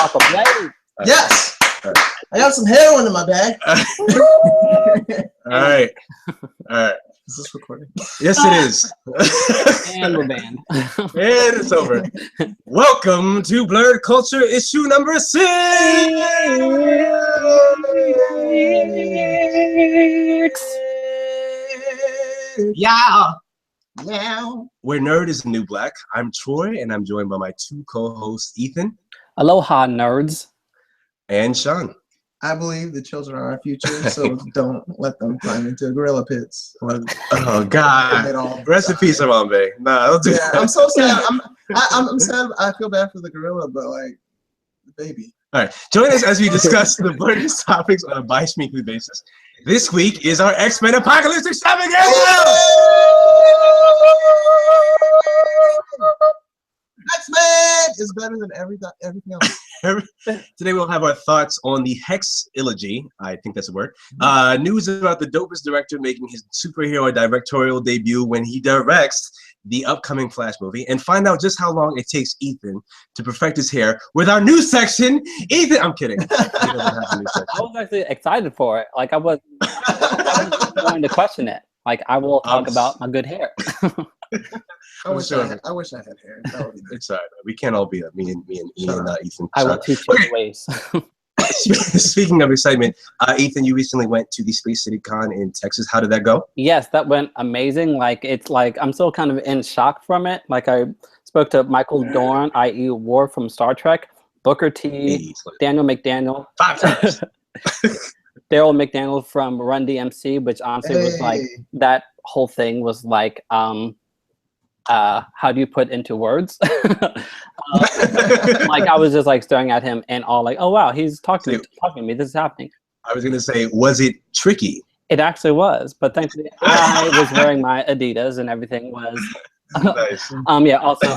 off a blade. Yes. I got some heroin in my bag. All right. Is this recording? Yes, it is. And we're banned. And it's over. Welcome to Blerd Culture issue number 6. Yeah. Now. Where nerd is the new black. I'm Troy, and I'm joined by my two co-hosts, Ethan. Aloha, nerds. And Sean. I believe the children are our future, so don't let them climb into gorilla pits. Oh God! Rest in peace, Harambe. Nah, don't do that. I'm so sad. I'm sad. I feel bad for the gorilla, but like the baby. All right, join us as we discuss the blurriest topics on a bi-weekly basis. This week is our X-Men Apocalypse Extravaganza. X-Men is better than everything else. Today we'll have our thoughts on the Hexology, I think that's a word, news about the dopest director making his superhero directorial debut when he directs the upcoming Flash movie, and find out just how long it takes Ethan to perfect his hair with our news section. Ethan, I'm kidding. I was actually excited for it. Like I was going to question it. Like I will talk about my good hair. I wish I had hair. That would be it's all right. We can't all be that. Me and Ian, Ethan. I will teach you ways. Speaking of excitement, Ethan, you recently went to the Space City Con in Texas. How did that go? Yes, that went amazing. Like it's like I'm still kind of in shock from it. Like I spoke to Michael Dorn, i.e. Worf from Star Trek, Booker T, Daniel McDaniel, 5 times. Daryl McDaniel from Run DMC, which honestly was like that whole thing was like how do you put into words? Like I was just like staring at him and all like, oh wow, he's talking to me. This is happening. I was gonna say, was it tricky? It actually was, but thankfully I was wearing my Adidas and everything was. Nice. Yeah. Also,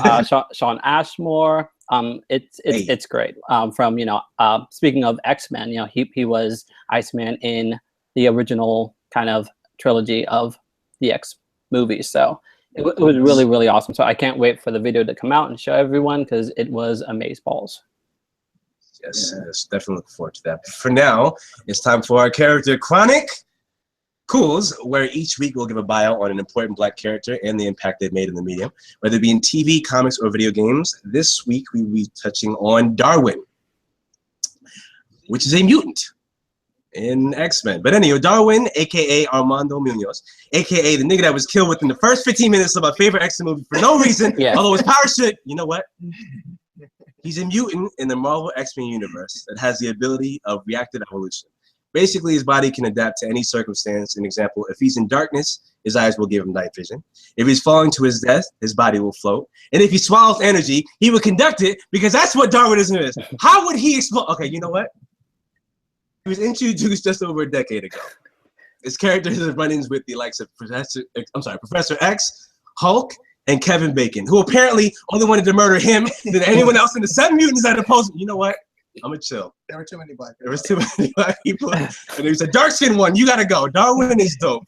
Sean Ashmore. It's great. From speaking of X-Men, he was Iceman in the original kind of trilogy of the X movies. So. It was really, really awesome. So I can't wait for the video to come out and show everyone because it was amazeballs. Yes, definitely looking forward to that. But for now, it's time for our character Chronicles, where each week we'll give a bio on an important black character and the impact they've made in the medium, whether it be in TV, comics, or video games. This week we'll be touching on Darwin, which is a mutant in X-Men. But anyway, Darwin, aka Armando Munoz, aka the nigga that was killed within the first 15 minutes of my favorite X-Men movie for no reason, although his power should, you know what? He's a mutant in the Marvel X-Men universe that has the ability of reactive evolution. Basically, his body can adapt to any circumstance. An example, if he's in darkness, his eyes will give him night vision. If he's falling to his death, his body will float. And if he swallows energy, he will conduct it because that's what Darwinism is. How would he explode? Okay, you know what? He was introduced just over a decade ago. His character has run-ins with the likes of Professor X, Hulk, and Kevin Bacon, who apparently only wanted to murder him than anyone else in the 7 mutants that opposed him. You know what? I'm gonna chill. There were too many black people. There was too many black people. And he was a dark-skinned one. You gotta go. Darwin is dope.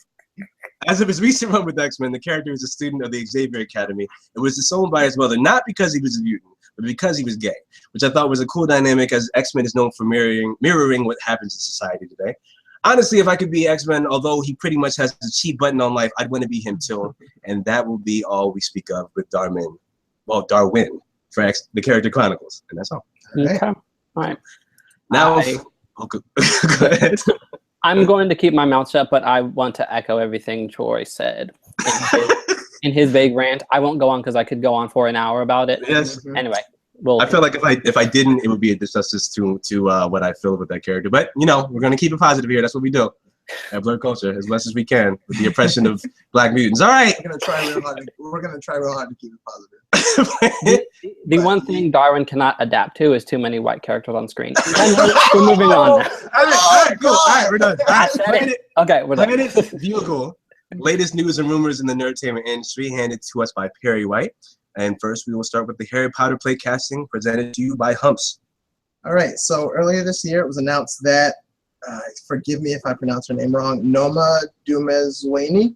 As of his recent run with X-Men, the character was a student of the Xavier Academy and was disowned by his mother, not because he was a mutant, but because he was gay, which I thought was a cool dynamic as X-Men is known for mirroring what happens in society today. Honestly, if I could be X-Men, although he pretty much has a cheat button on life, I'd want to be him too. And that will be all we speak of with Darwin for the character Chronicles. And that's all. Okay. All right. Now, go ahead. I'm going to keep my mouth shut, but I want to echo everything Troy said in his vague rant. I won't go on because I could go on for an hour about it. Yes. Anyway, I feel like if I didn't, it would be a disjustice to what I feel with that character. But we're gonna keep it positive here. That's what we do at Blerd Culture as much as we can with the oppression of black mutants. All right. We're gonna try real hard to keep it positive. The one thing Darwin cannot adapt to is too many white characters on screen. We're moving on now. All right, cool. All right, we're done. Okay, we're done. Planet Bugle. Latest news and rumors in the nerdtainment industry handed to us by Perry White. And first, we will start with the Harry Potter play casting presented to you by Humps. All right. So earlier this year, it was announced that, forgive me if I pronounce her name wrong, Noma Dumezweni.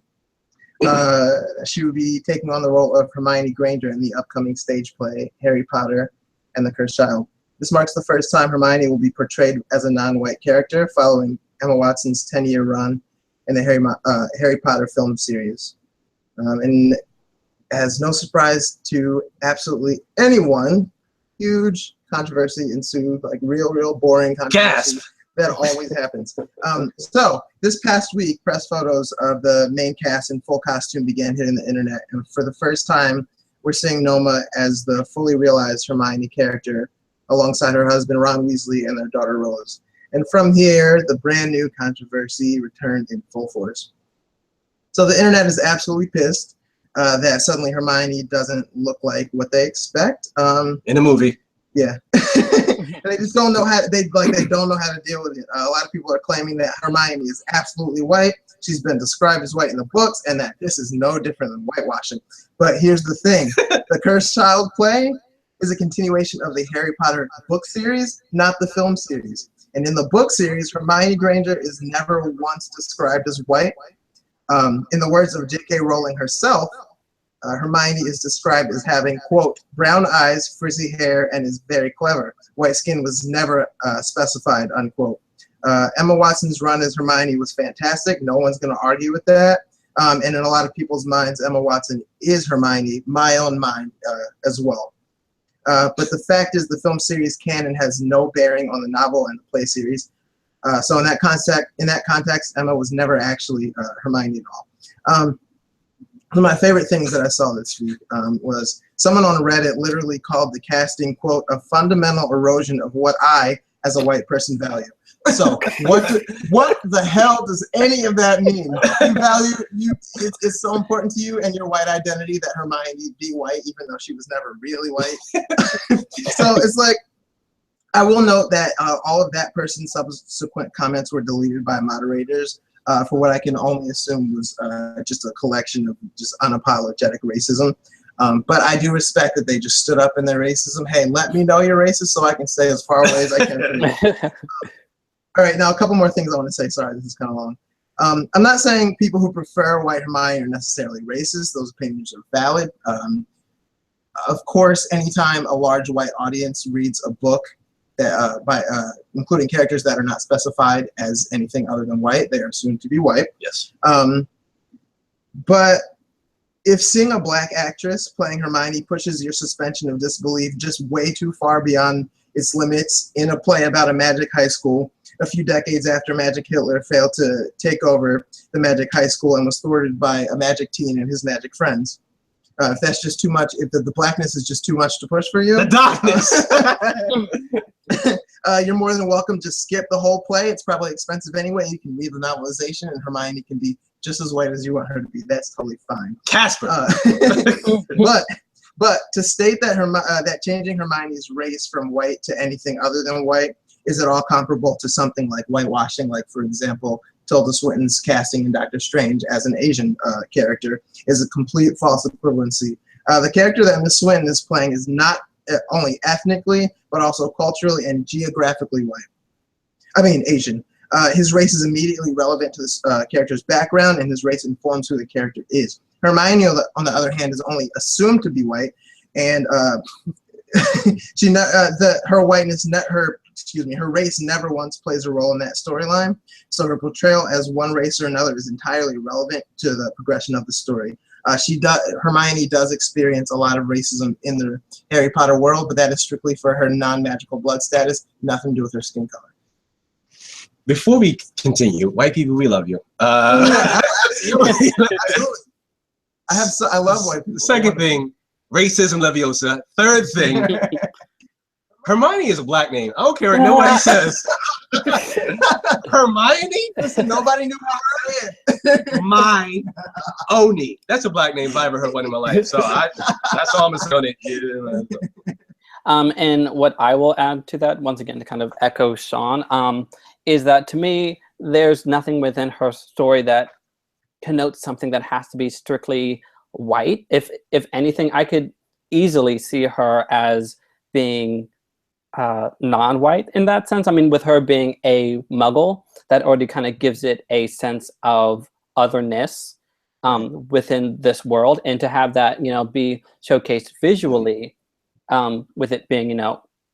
She would be taking on the role of Hermione Granger in the upcoming stage play Harry Potter and the Cursed Child. This marks the first time Hermione will be portrayed as a non-white character, following Emma Watson's 10-year run in the Harry Potter film series. And as no surprise to absolutely anyone, huge controversy ensued, like real boring controversy. Gasp! That always happens. So this past week, press photos of the main cast in full costume began hitting the internet, and for the first time, we're seeing Noma as the fully realized Hermione character, alongside her husband Ron Weasley and their daughter Rose. And from here, the brand new controversy returned in full force. So the internet is absolutely pissed that suddenly Hermione doesn't look like what they expect. In a movie. Yeah. They just don't know how they don't know how to deal with it. A lot of people are claiming that Hermione is absolutely white. She's been described as white in the books, and that this is no different than whitewashing. But here's the thing: the Cursed Child play is a continuation of the Harry Potter book series, not the film series. And in the book series, Hermione Granger is never once described as white. In the words of J.K. Rowling herself, Hermione is described as having, quote, brown eyes, frizzy hair, and is very clever. White skin was never specified, unquote. Emma Watson's run as Hermione was fantastic. No one's going to argue with that. And in a lot of people's minds, Emma Watson is Hermione, my own mind as well. But the fact is the film series canon has no bearing on the novel and the play series. So in that context, Emma was never actually Hermione at all. One of my favorite things that I saw this week was someone on Reddit literally called the casting, quote, a fundamental erosion of what I, as a white person, value. So what the hell does any of that mean? It's so important to you and your white identity that Hermione be white, even though she was never really white. So it's like, I will note that all of that person's subsequent comments were deleted by moderators for what I can only assume was just a collection of just unapologetic racism. But I do respect that they just stood up in their racism. Hey, let me know you're racist so I can stay as far away as I can from you. All right, now a couple more things I want to say. Sorry, this is kind of long. I'm not saying people who prefer white Hermione are necessarily racist. Those opinions are valid. Of course, anytime a large white audience reads a book that including characters that are not specified as anything other than white, they are assumed to be white. Yes. But if seeing a black actress playing Hermione pushes your suspension of disbelief just way too far beyond its limits in a play about a magic high school, a few decades after Magic Hitler failed to take over the magic high school and was thwarted by a magic teen and his magic friends. If that's just too much, if the blackness is just too much to push for you, the darkness. You're more than welcome. Just skip the whole play. It's probably expensive anyway. You can read the novelization, and Hermione can be just as white as you want her to be. That's totally fine. Casper. But to state that that changing Hermione's race from white to anything other than white is at all comparable to something like whitewashing, like, for example, Tilda Swinton's casting in Doctor Strange as an Asian character, is a complete false equivalency. The character that Miss Swinton is playing is not only ethnically, but also culturally and geographically white. I mean, Asian. His race is immediately relevant to this character's background, and his race informs who the character is. Hermione, on the other hand, is only assumed to be white, and her race never once plays a role in that storyline. So her portrayal as one race or another is entirely irrelevant to the progression of the story. Hermione does experience a lot of racism in the Harry Potter world, but that is strictly for her non-magical blood status, nothing to do with her skin color. Before we continue, white people, we love you. Absolutely. I love white people. Second thing, racism Leviosa. Third thing, Hermione is a black name. I don't care what nobody says. Hermione? Listen, nobody knew how to say it. Oni. That's a black name if I ever heard one in my life. So that's all I'm going to say. And what I will add to that, once again, to kind of echo Sean, is that to me, there's nothing within her story that connotes something that has to be strictly white. If anything, I could easily see her as being non-white in that sense. I mean, with her being a muggle, that already kind of gives it a sense of otherness within this world, and to have that, be showcased visually, with it being,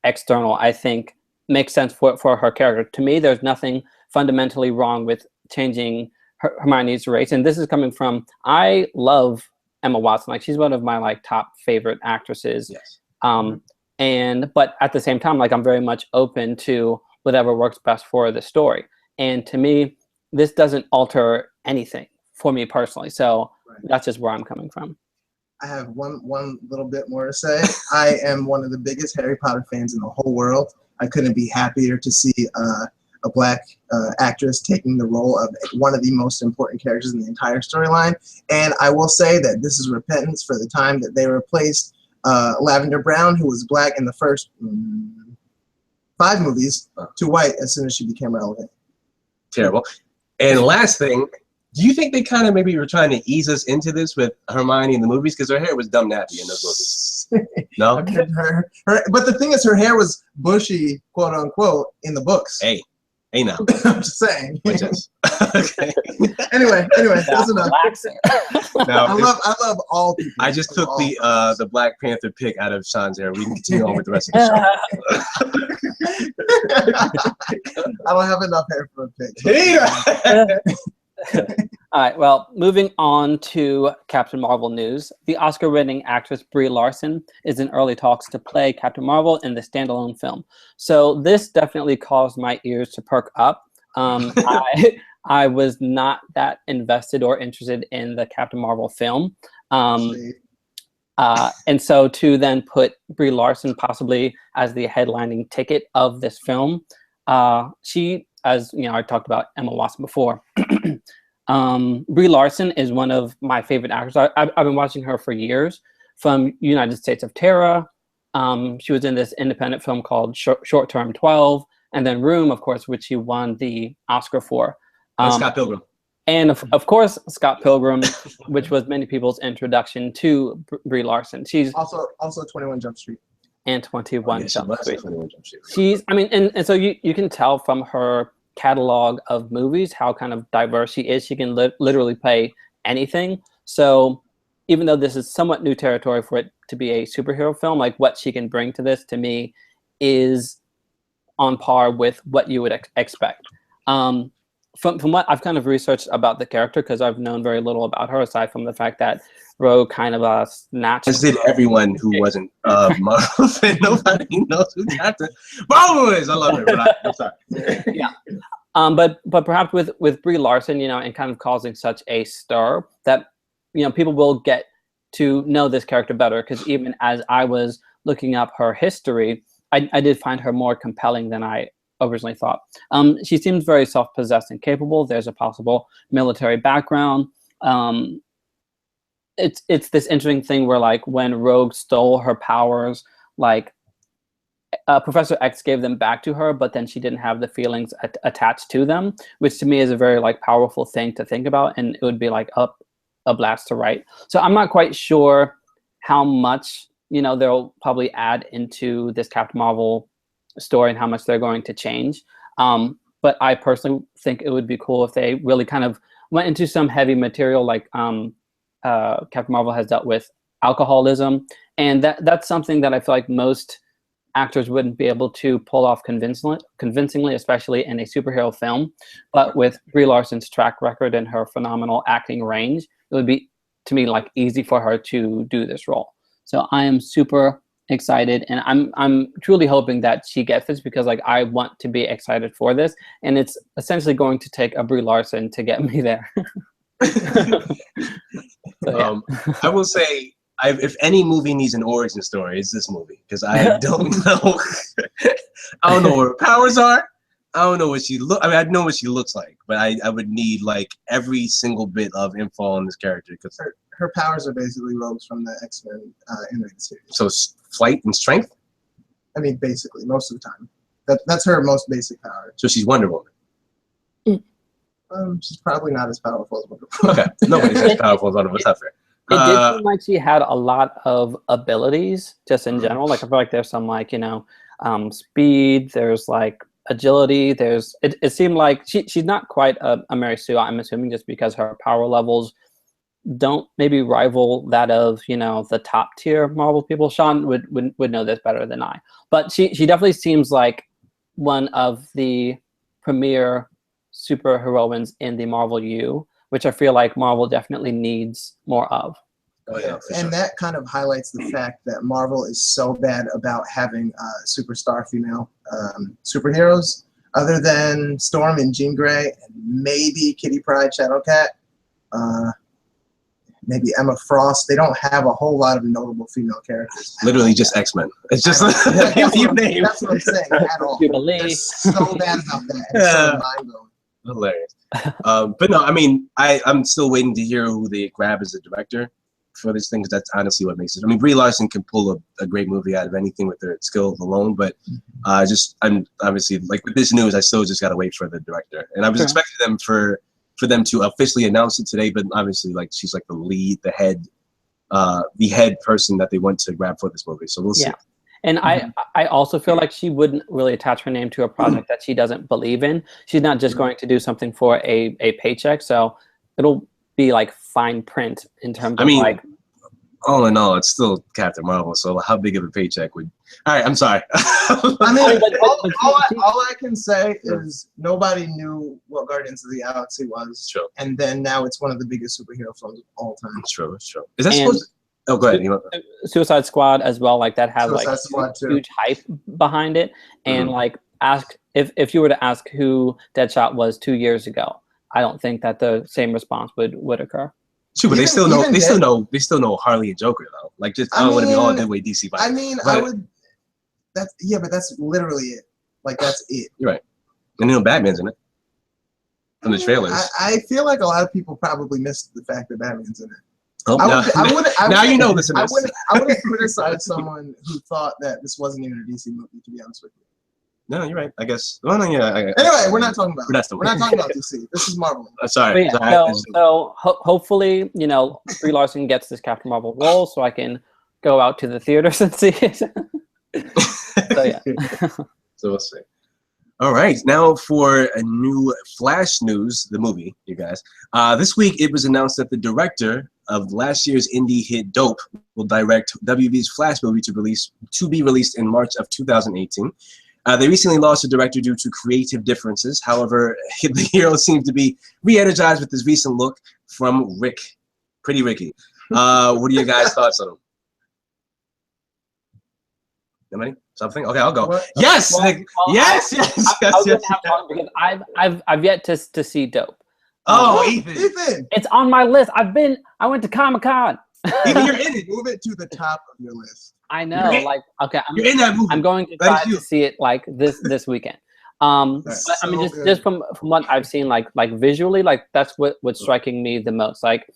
external, I think makes sense for her character. To me, there's nothing fundamentally wrong with changing Hermione's race. And this is coming from, I love Emma Watson. Like, she's one of my like top favorite actresses. Yes. But at the same time, like, I'm very much open to whatever works best for the story. And to me, this doesn't alter anything for me personally. So that's just where I'm coming from. I have one little bit more to say. I am one of the biggest Harry Potter fans in the whole world. I couldn't be happier to see a Black actress taking the role of one of the most important characters in the entire storyline. And I will say that this is repentance for the time that they replaced Lavender Brown, who was Black in the first 5 movies, to white as soon as she became relevant. Terrible. And last thing, do you think they kind of maybe were trying to ease us into this with Hermione in the movies? Because her hair was dumb nappy in those movies. No? I mean, but the thing is, her hair was bushy, quote unquote, in the books. Hey now. I'm just saying. Okay. Anyway, that's enough. Now, I love all people. I just took the Black Panther pick out of Sean's hair. We can continue on with the rest of the show. I don't have enough hair for a pick. All right, well, moving on to Captain Marvel news. The Oscar-winning actress Brie Larson is in early talks to play Captain Marvel in the standalone film. So this definitely caused my ears to perk up. I was not that invested or interested in the Captain Marvel film. And so to then put Brie Larson possibly as the headlining ticket of this film, she, as you know, I talked about Emma Watson before. Brie Larson is one of my favorite actors. I've been watching her for years, from United States of Terror. She was in this independent film called Short Term 12, and then Room, of course, which she won the Oscar for. Scott Pilgrim. And of course, Scott Pilgrim, which was many people's introduction to Brie Larson. She's also 21 Jump Street. And 21 Jump Street. 21 Jump Street. She's, I mean, and so you can tell from her catalog of movies how kind of diverse she is. She can literally play anything. So even though this is somewhat new territory for it to be a superhero film, like what she can bring to this, to me, is on par with what you would expect. From what I've kind of researched about the character, because I've known very little about her aside from the fact that Rogue kind of snatched. As did everyone who wasn't Marvel fan. Nobody knows who Captain Marvel is. I love her, but I'm sorry. Yeah. But perhaps with Brie Larson, you know, and kind of causing such a stir that, you know, people will get to know this character better, because even as I was looking up her history, I did find her more compelling than I originally thought. She seems very self-possessed and capable. There's a possible military background. It's this interesting thing where, like, when Rogue stole her powers, like, Professor X gave them back to her, but then she didn't have the feelings attached to them, which to me is a very, like, powerful thing to think about, and it would be like a blast to write. So I'm not quite sure how much, you know, they'll probably add into this Captain Marvel story and how much they're going to change. But I personally think it would be cool if they really kind of went into some heavy material, like Captain Marvel has dealt with alcoholism, and that's something that I feel like most actors wouldn't be able to pull off convincingly, especially in a superhero film. But with Brie Larson's track record and her phenomenal acting range, it would be, to me, like, easy for her to do this role. So I am super excited, and I'm truly hoping that she gets this, because, like, I want to be excited for this, and it's essentially going to take a Brie Larson to get me there. So, yeah. I will say, if any movie needs an origin story, it's this movie, because I don't know. I don't know what her powers are. I don't know what she look. I mean, I know what she looks like, but I would need, like, every single bit of info on this character, because her powers are basically rogues from the X-Men animated series. So flight and strength. I mean, basically, most of the time. That's her most basic power. So she's Wonder Woman. She's probably not as powerful as Wonder Woman. Okay, nobody's as powerful as Wonder Woman. That's fair. It did seem like she had a lot of abilities, just in general. Like, I feel like there's some, like, you know, speed. There's, like, agility. There's. It seemed like she's not quite a Mary Sue. I'm assuming, just because her power levels don't maybe rival that of, you know, the top tier Marvel people. Sean would know this better than I, but she definitely seems like one of the premier superheroines in the Marvel U, which I feel like Marvel definitely needs more of. Oh yeah, for and sure. that kind of highlights the fact that Marvel is so bad about having superstar female superheroes, other than Storm and Jean Grey, and maybe Kitty Pryde, Shadowcat, maybe Emma Frost. They don't have a whole lot of notable female characters. Literally just X-Men. It's just that's, you name. That's what I'm saying. At all. They're so bad about that. It's so mind-blowing. Hilarious. But no, I mean, I'm still waiting to hear who they grab as a director for this thing, because that's honestly what makes it. I mean, Brie Larson can pull a great movie out of anything with her skill alone, but I'm obviously, like with this news, I still just gotta wait for the director, and I was expecting them for them to officially announce it today, but obviously, like, she's like the head person that they want to grab for this movie, so we'll see. And I also feel like she wouldn't really attach her name to a project that she doesn't believe in. She's not just going to do something for a paycheck. So it'll be like fine print in terms of, like, all in all, it's still Captain Marvel. So how big of a paycheck would? All right, I'm sorry. I mean, all I can say is nobody knew what Guardians of the Galaxy was. True. And then now it's one of the biggest superhero films of all time. It's true. It's true. Is that supposed to? Oh, go ahead. Suicide Squad as well, like that has Suicide like huge hype behind it. And like, ask if you were to ask who Deadshot was 2 years ago, I don't think that the same response would occur. True, but they still know Harley and Joker though. Like, just I don't want to be all the way DC. I mean, but I would. But that's literally it. Like, that's it. You're right. And you know Batman's in it from the trailers. I feel like a lot of people probably missed the fact that Batman's in it. Oh, now you know this. I wouldn't criticize someone who thought that this wasn't even a DC movie, to be honest with you. No, you're right. I guess. Well, no, yeah. Anyway, we're not talking about. We're not talking about DC. This is Marvel. Sorry. So hopefully, you know, Brie Larson gets this Captain Marvel role, so I can go out to the theaters and see it. So yeah. So we'll see. All right, now for a new Flash news, the movie, you guys. This week, it was announced that the director of last year's indie hit Dope will direct WB's Flash movie to be released in March of 2018. They recently lost a director due to creative differences. However, the hero seems to be re-energized with his recent look from Pretty Ricky. What are your guys' thoughts on him? Anybody? Something? Okay, I'll go. What? Yes! Yes! Because I've yet to see Dope. Oh, Ethan! It's on my list. I went to Comic-Con. Ethan, you're in it. Move it to the top of your list. I know. Like, okay, you're in that movie. I'm going to try to see it like this weekend. But I mean, just from what I've seen, like visually, like that's what's striking me the most. Like,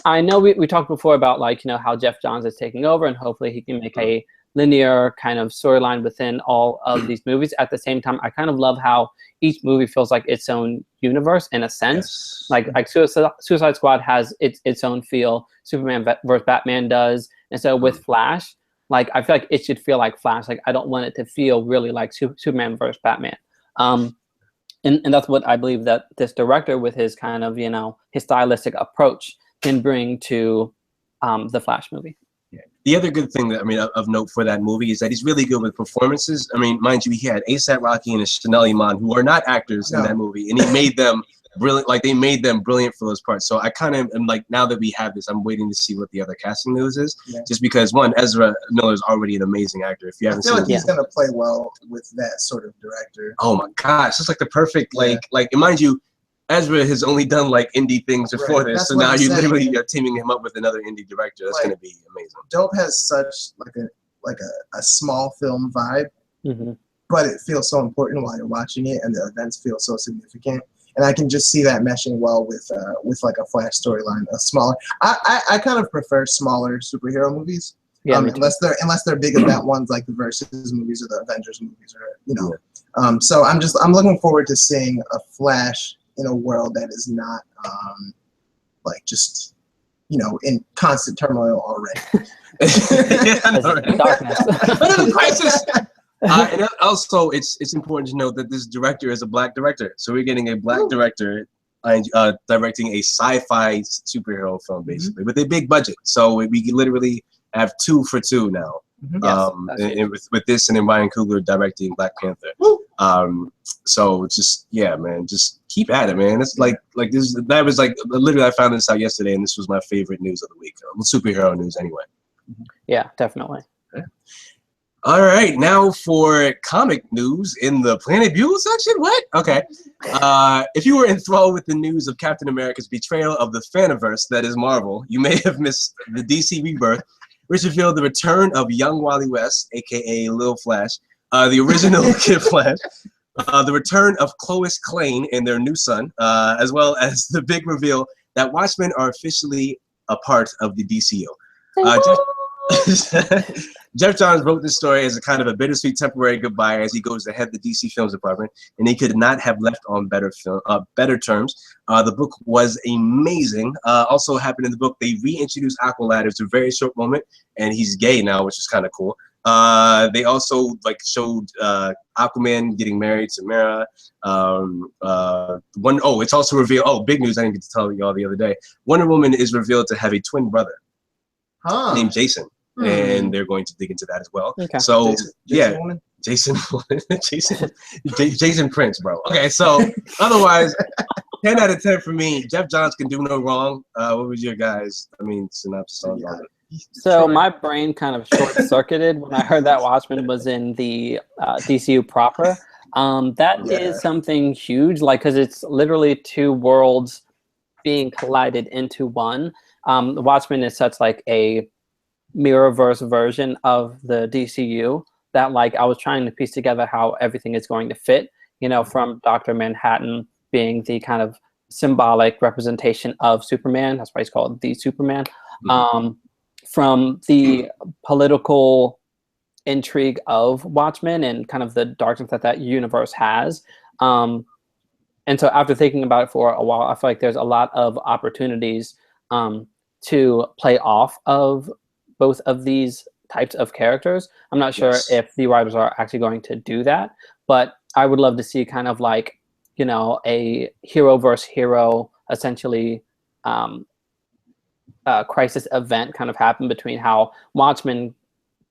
I know we talked before about, like, you know, how Jeff Johns is taking over, and hopefully he can make a linear kind of storyline within all of these movies. At the same time, I kind of love how each movie feels like its own universe in a sense. Yes. Like Suicide Squad has its own feel. Superman vs. Batman does, and so with Flash, like, I feel like it should feel like Flash. Like, I don't want it to feel really like Superman versus Batman. And that's what I believe that this director, with his kind of, you know, his stylistic approach, can bring to the Flash movie. Yeah. The other good thing that, I mean, of note for that movie is that he's really good with performances. I mean, mind you, he had A$AP Rocky and Chanel Iman, who are not actors in that movie, and he made them brilliant. Like, they made them brilliant for those parts. So I kind of am like, now that we have this, I'm waiting to see what the other casting news is. Yeah. Just because, one, Ezra Miller is already an amazing actor. If you haven't seen, like he's gonna play well with that sort of director. Oh my gosh, it's like the perfect like, and mind you, Ezra has only done like indie things before this, That's so now you literally are teaming him up with another indie director. That's gonna be amazing. Dope has such like a small film vibe, but it feels so important while you're watching it, and the events feel so significant. And I can just see that meshing well with like a Flash storyline, a smaller. I kind of prefer smaller superhero movies, unless they're big event ones like the Versus movies or the Avengers movies, or, you know. So I'm looking forward to seeing a Flash in a world that is not like just, you know, in constant turmoil already. Darkness. Crisis. And also, it's important to note that this director is a black director, so we're getting a black director directing a sci-fi superhero film, basically, with a big budget. So we can literally have 2 for 2 now. And with this and then Ryan Coogler directing Black Panther. So just man, just keep at it, man. It's like this. That was like literally I found this out yesterday, and this was my favorite news of the week. Superhero news, anyway. Yeah, definitely. Okay. All right, now for comic news in the Planet Buell section. What? Okay. If you were enthralled with the news of Captain America's betrayal of the Faniverse, that is Marvel, you may have missed the DC Rebirth, which revealed the return of young Wally West, aka Lil Flash, the original Kid Flash, the return of Lois Lane and their new son, as well as the big reveal that Watchmen are officially a part of the DCU. Jeff Johns wrote this story as a kind of a bittersweet temporary goodbye as he goes to head the DC Films department, and he could not have left on better terms. The book was amazing. Also happened in the book, they reintroduced Aqualad. It's a very short moment, and he's gay now, which is kind of cool. They also showed Aquaman getting married to Mara. It's also revealed. Big news! I didn't get to tell y'all the other day. Wonder Woman is revealed to have a twin brother named Jason. And they're going to dig into that as well. Okay. So Jason Prince, bro. Okay, so otherwise, 10 out of 10 for me. Jeff Johns can do no wrong. What was your guys? Synopsis on it? So my brain kind of short-circuited when I heard that Watchmen was in the DCU proper. That is something huge, because it's literally 2 worlds being collided into one. The Watchmen is such a mirrorverse version of the DCU that I was trying to piece together how everything is going to fit, from Dr. Manhattan being the kind of symbolic representation of Superman. That's why he's called the Superman. From the political intrigue of Watchmen and kind of the darkness that universe has. And so after thinking about it for a while, I feel like there's a lot of opportunities to play off of both of these types of characters. I'm not sure if the writers are actually going to do that, but I would love to see kind of a hero versus hero, essentially crisis event kind of happen between how Watchmen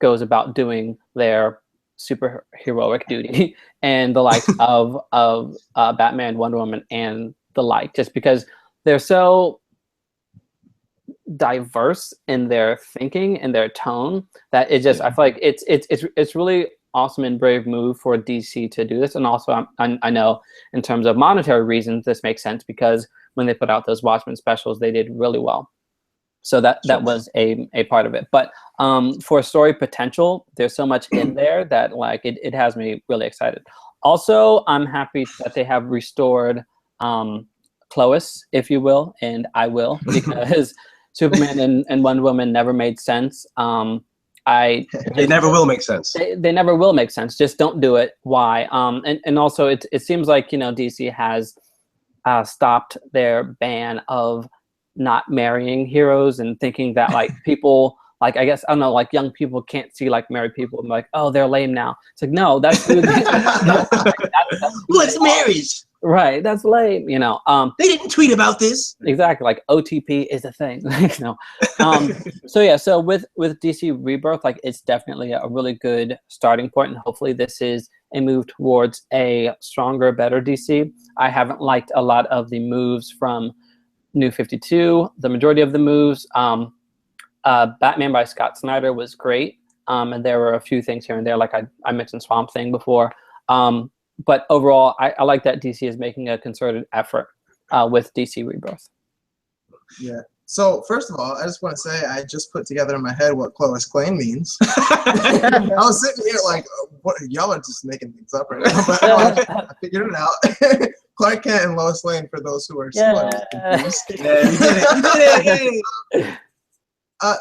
goes about doing their superheroic duty and the likes of Batman, Wonder Woman, and the like, just because they're so diverse in their thinking and their tone that it just I feel like it's really awesome and brave move for DC to do this. And also I know in terms of monetary reasons this makes sense, because when they put out those Watchmen specials they did really well. So that was a part of it. But for story potential, there's so much in there that it has me really excited. Also, I'm happy that they have restored Lois, if you will, and I will, because Superman and Wonder Woman never made sense. They never will make sense. They never will make sense. Just don't do it. Why? And also, it seems like DC has stopped their ban of not marrying heroes and thinking that people I guess I don't know, young people can't see married people and oh, they're lame now. It's no, that's what's marriage? Right, that's lame, They didn't tweet about this. Exactly, OTP is a thing, So with DC Rebirth, it's definitely a really good starting point, and hopefully this is a move towards a stronger, better DC. I haven't liked a lot of the moves from New 52. The majority of the moves, Batman by Scott Snyder was great, and there were a few things here and there, I mentioned Swamp Thing before. But overall, I like that DC is making a concerted effort with DC Rebirth. Yeah. So first of all, I just want to say I just put together in my head what Lois Lane means. I was sitting here what, y'all are just making things up right now, but I figured it out. Clark Kent and Lois Lane, for those who are still confused. Yeah, we did it.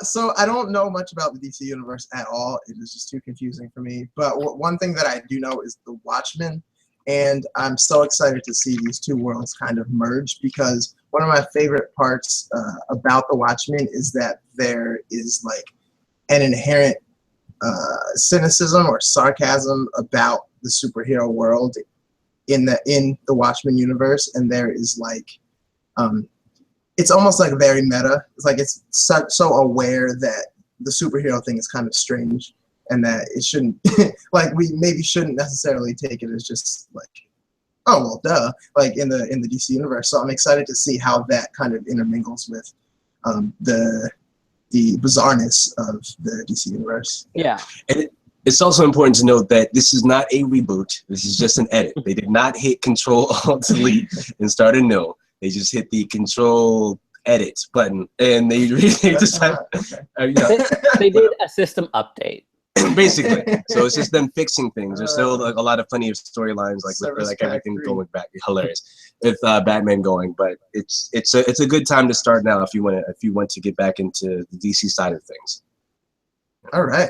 So I don't know much about the DC universe at all. It is just too confusing for me. But one thing that I do know is the Watchmen, and I'm so excited to see these 2 worlds kind of merge, because one of my favorite parts about the Watchmen is that there is an inherent cynicism or sarcasm about the superhero world in the Watchmen universe, and there is It's almost like very meta. It's like it's so aware that the superhero thing is kind of strange, and that it shouldn't like we maybe shouldn't necessarily take it as just like, oh well, duh, like in the DC universe. So I'm excited to see how that kind of intermingles with the bizarreness of the DC universe. Yeah. And it's also important to note that this is not a reboot. This is just an edit. They did not hit Control Alt Delete and start anew. They just hit the Control Edit button, and they decided, they did a system update. Basically, so it's just them fixing things. There's still like, a lot of plenty of storylines, like with like everything going back. Hilarious with Batman going, but it's a good time to start now if you want to get back into the DC side of things. All right.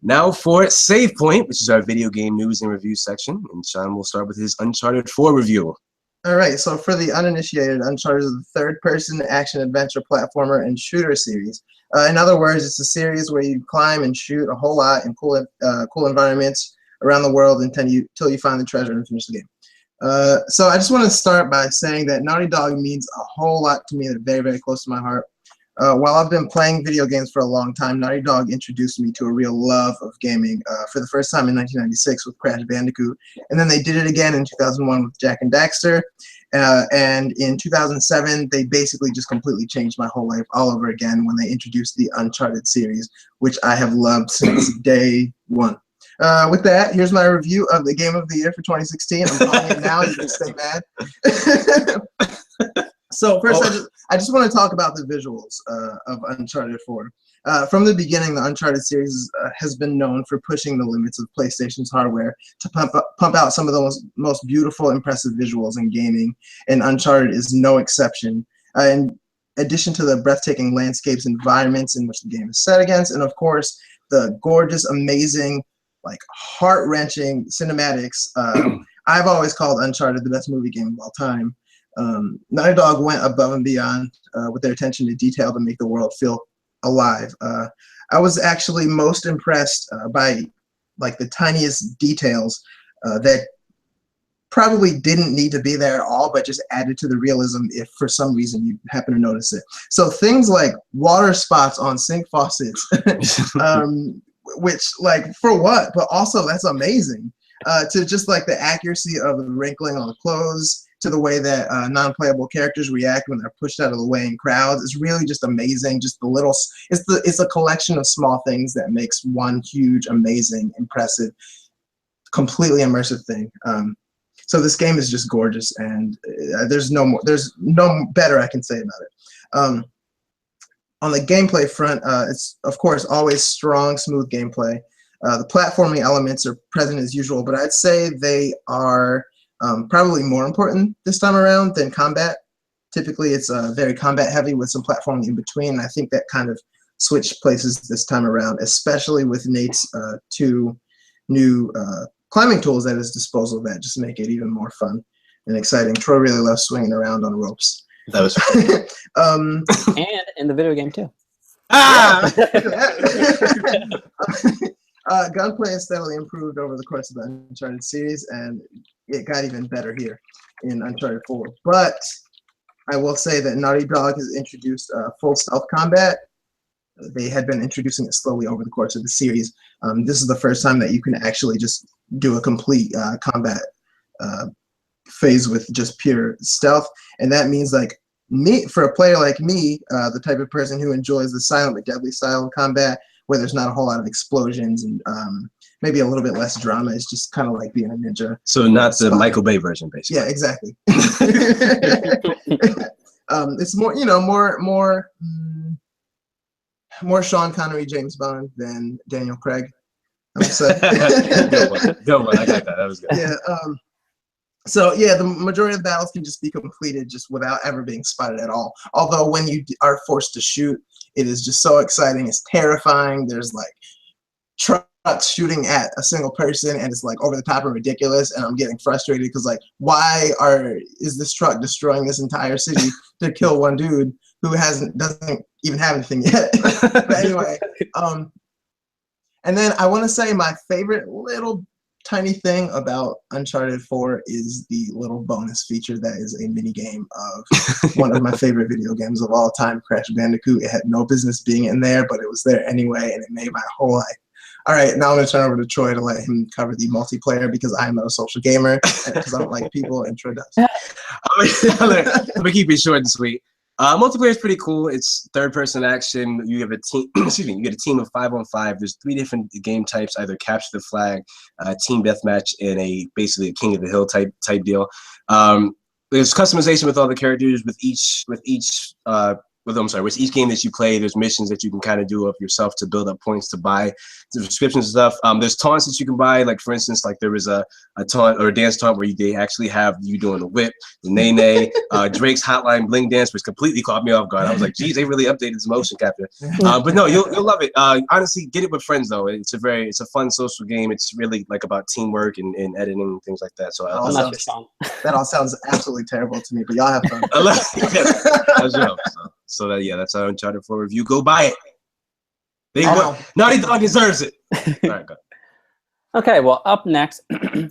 Now for Save Point, which is our video game news and review section, and Sean will start with his Uncharted 4 review. All right, so for the uninitiated, Uncharted is a third-person action-adventure platformer and shooter series. In other words, it's a series where you climb and shoot a whole lot in cool environments around the world until you find the treasure and finish the game. So I just want to start by saying that Naughty Dog means a whole lot to me. They're very, very close to my heart. While I've been playing video games for a long time, Naughty Dog introduced me to a real love of gaming for the first time in 1996 with Crash Bandicoot, and then they did it again in 2001 with Jak and Daxter, and in 2007 they basically just completely changed my whole life all over again when they introduced the Uncharted series, which I have loved since day one. With that, here's my review of the Game of the Year for 2016. I'm calling it now. You can stay mad. So first, I just want to talk about the visuals of Uncharted 4. From the beginning, the Uncharted series has been known for pushing the limits of PlayStation's hardware to pump out some of the most beautiful, impressive visuals in gaming, and Uncharted is no exception. In addition to the breathtaking landscapes and environments in which the game is set against, and of course, the gorgeous, amazing, like heart-wrenching cinematics. I've always called Uncharted the best movie game of all time. Naughty Dog went above and beyond with their attention to detail to make the world feel alive. I was actually most impressed by like the tiniest details that probably didn't need to be there at all, but just added to the realism if for some reason you happen to notice it. So things like water spots on sink faucets, which like for what? But also that's amazing. To just like the accuracy of the wrinkling on the clothes, to the way that non-playable characters react when they're pushed out of the way in crowds is really just amazing. Just the little, it's a collection of small things that makes one huge, amazing, impressive, completely immersive thing. So this game is just gorgeous, and there's no better I can say about it. On the gameplay front, it's of course always strong, smooth gameplay. The platforming elements are present as usual, but I'd say they are probably more important this time around than combat. Typically, it's very combat heavy with some platforming in between. I think that kind of switched places this time around, especially with Nate's two new climbing tools at his disposal that just make it even more fun and exciting. Troy really loves swinging around on ropes. That was fun. And in the video game too. Gunplay has steadily improved over the course of the Uncharted series, and it got even better here in Uncharted 4. But I will say that Naughty Dog has introduced full stealth combat. They had been introducing it slowly over the course of the series. This is the first time that you can actually just do a complete combat phase with just pure stealth, and that means like me, for a player like me, the type of person who enjoys the silent but deadly style of combat, where there's not a whole lot of explosions and maybe a little bit less drama. It's just kind of like being a ninja. So not the Michael Bay version, basically. Yeah, exactly. It's more, you know, more Sean Connery, James Bond than Daniel Craig. Good one. I got that. That was good. Yeah. So yeah, the majority of the battles can just be completed just without ever being spotted at all. Although when you are forced to shoot, it is just so exciting. It's terrifying. There's like trucks shooting at a single person, and it's like over the top and ridiculous. And I'm getting frustrated because like, why is this truck destroying this entire city to kill one dude who doesn't even have anything yet? But anyway, and then I want to say my favorite little tiny thing about Uncharted 4 is the little bonus feature that is a mini game of one of my favorite video games of all time, Crash Bandicoot. It had no business being in there, but it was there anyway, and it made my whole life. All right, now I'm going to turn over to Troy to let him cover the multiplayer because I'm not a social gamer and because I don't like people introductions. I'm gonna keep it short and sweet. Multiplayer is pretty cool. It's third-person action. You have a team. Excuse me. You get a team of 5-on-5. There's 3 different game types: either capture the flag, team deathmatch, and basically a king of the hill type deal. There's customization with all the characters with each with each game that you play. There's missions that you can kind of do of yourself to build up points to buy subscriptions and stuff. There's taunts that you can buy. Like for instance, like there was a taunt or a dance taunt where they actually have you doing the whip, the nay-nay, Drake's Hotline Bling dance, which completely caught me off guard. I was like, geez, they really updated this motion capture. But no, you'll love it. Honestly, get it with friends though. It's a fun social game. It's really like about teamwork and editing and things like that. So that all sounds absolutely terrible to me, but y'all have fun. That's your hope, so that's our Uncharted 4 review. Go buy it. Naughty Dog deserves it. All right, go. Okay, well, up next, Pokemon.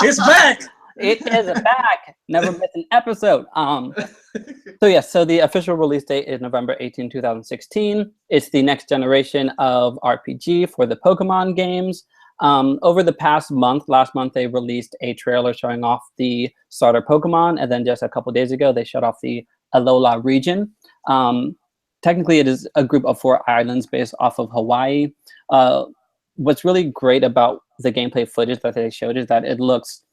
It's back. It is back. Never miss an episode. So the official release date is November 18, 2016. It's the next generation of RPG for the Pokemon games. Over the past month, last month, they released a trailer showing off the starter Pokemon, and then just a couple days ago, they showed off the Alola region. Technically, it is a group of 4 islands based off of Hawaii. What's really great about the gameplay footage that they showed is that it looks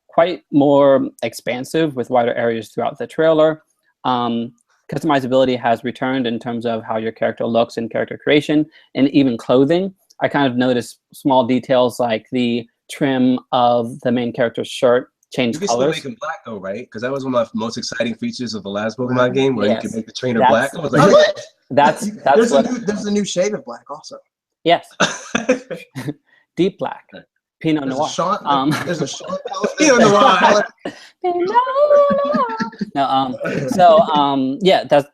quite more expansive with wider areas throughout the trailer. Customizability has returned in terms of how your character looks in character creation and even clothing. I kind of noticed small details like the trim of the main character's shirt changed colors. You can still make him black though, right? Because that was one of the most exciting features of the last Pokemon game, where you can make the trainer black. I was like, there's a new shade of black also. Yes. Deep black. Pinot Noir. There's a Sean Pinot Noir.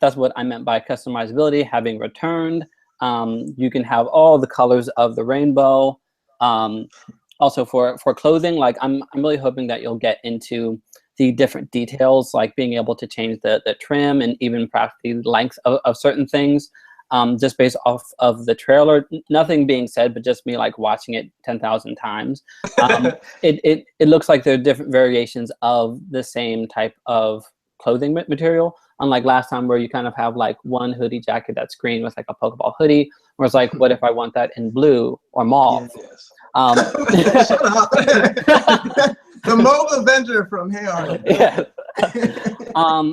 That's what I meant by customizability having returned. You can have all the colors of the rainbow. Also for clothing, like I'm really hoping that you'll get into the different details, like being able to change the trim and even perhaps the length of certain things. Just based off of the trailer, nothing being said, but just me like watching it 10,000 times. It looks like there are different variations of the same type of clothing material. Unlike last time where you kind of have like one hoodie jacket that's green with like a Pokeball hoodie, where it's like, what if I want that in blue or mauve? Yes. Shut up. The Mauve Avenger from Hey Arnold. Yeah.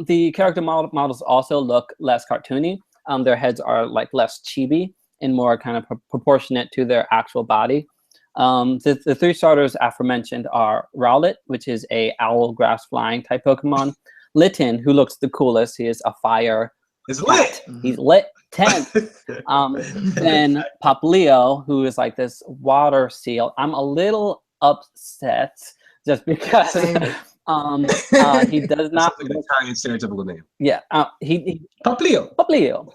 The character models also look less cartoony. Their heads are like less chibi and more kind of proportionate to their actual body. The 3 starters aforementioned are Rowlet, which is a owl grass flying type Pokemon. Litten, who looks the coolest. He is a fire. It's lit. He's lit 10. Then Poplio, who is like this water seal. I'm a little upset just because he does not. Like an Italian stereotypical name. Yeah, Poplio.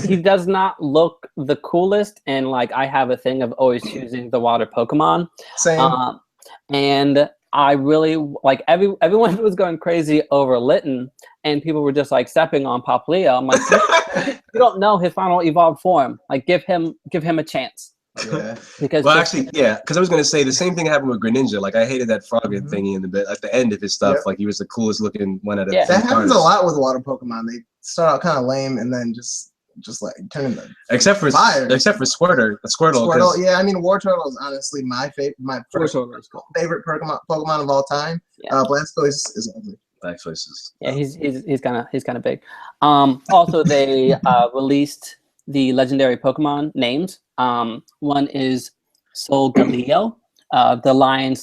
He does not look the coolest, and like I have a thing of always choosing the water Pokemon. Same. And I really like everyone was going crazy over Litten, and people were just like stepping on Poplio. I'm like, you don't know his final evolved form. Like, give him a chance. Yeah. Because I was gonna say the same thing happened with Greninja. Like, I hated that Frogger thingy at the end of his stuff. Like, he was the coolest looking one out of that happens a lot with water Pokemon. They start out kind of lame and then just like turn into except for Squirtle. Yeah, I mean, Wartortle is honestly my favorite Pokemon of all time. Yeah. Blastoise is ugly. Blastoise is he's kind of big. Also, they released the legendary Pokemon names. One is Solgaleo, the lion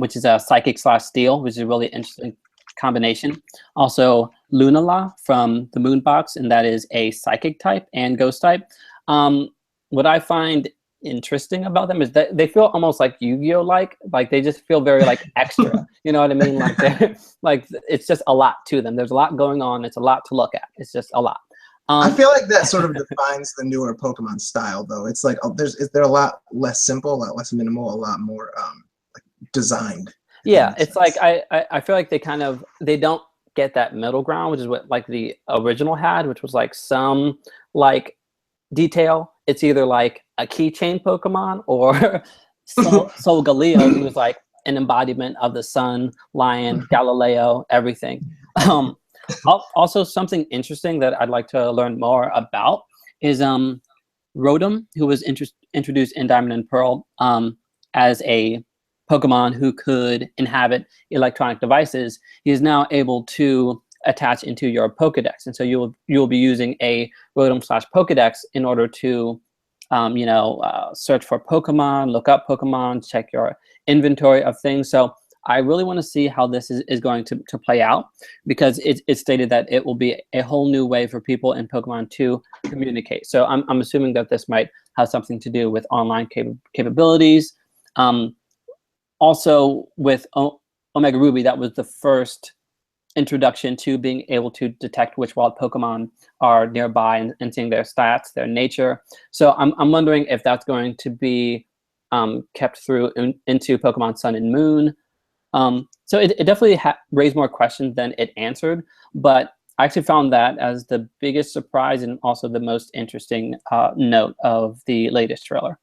which is a psychic / steel, which is a really interesting combination. Also, Lunala from the Moonbox, and that is a psychic type and ghost type. What I find interesting about them is that they feel almost like Yu-Gi-Oh! Like they just feel very like extra. You know what I mean? Like it's just a lot to them. There's a lot going on. It's a lot to look at. It's just a lot. I feel like that sort of defines the newer Pokemon style, though. It's like they're a lot less simple, a lot less minimal, a lot more like designed. Yeah, it's like I feel like they don't get that middle ground, which is what like the original had, which was like some like detail. It's either like a keychain Pokemon or Solgaleo, who was like an embodiment of the sun, lion, Galileo, everything. Also, something interesting that I'd like to learn more about is Rotom, who was introduced in Diamond and Pearl as a Pokemon who could inhabit electronic devices. He is now able to attach into your Pokedex, and so you'll be using a Rotom/Pokedex in order to search for Pokemon, look up Pokemon, check your inventory of things. So I really want to see how this is going to play out, because it's stated that it will be a whole new way for people in Pokemon to communicate. So I'm assuming that this might have something to do with online capabilities. Also with Omega Ruby, that was the first introduction to being able to detect which wild Pokemon are nearby and seeing their stats, their nature. So I'm wondering if that's going to be kept through into Pokemon Sun and Moon. So it definitely raised more questions than it answered, but I actually found that as the biggest surprise and also the most interesting note of the latest trailer.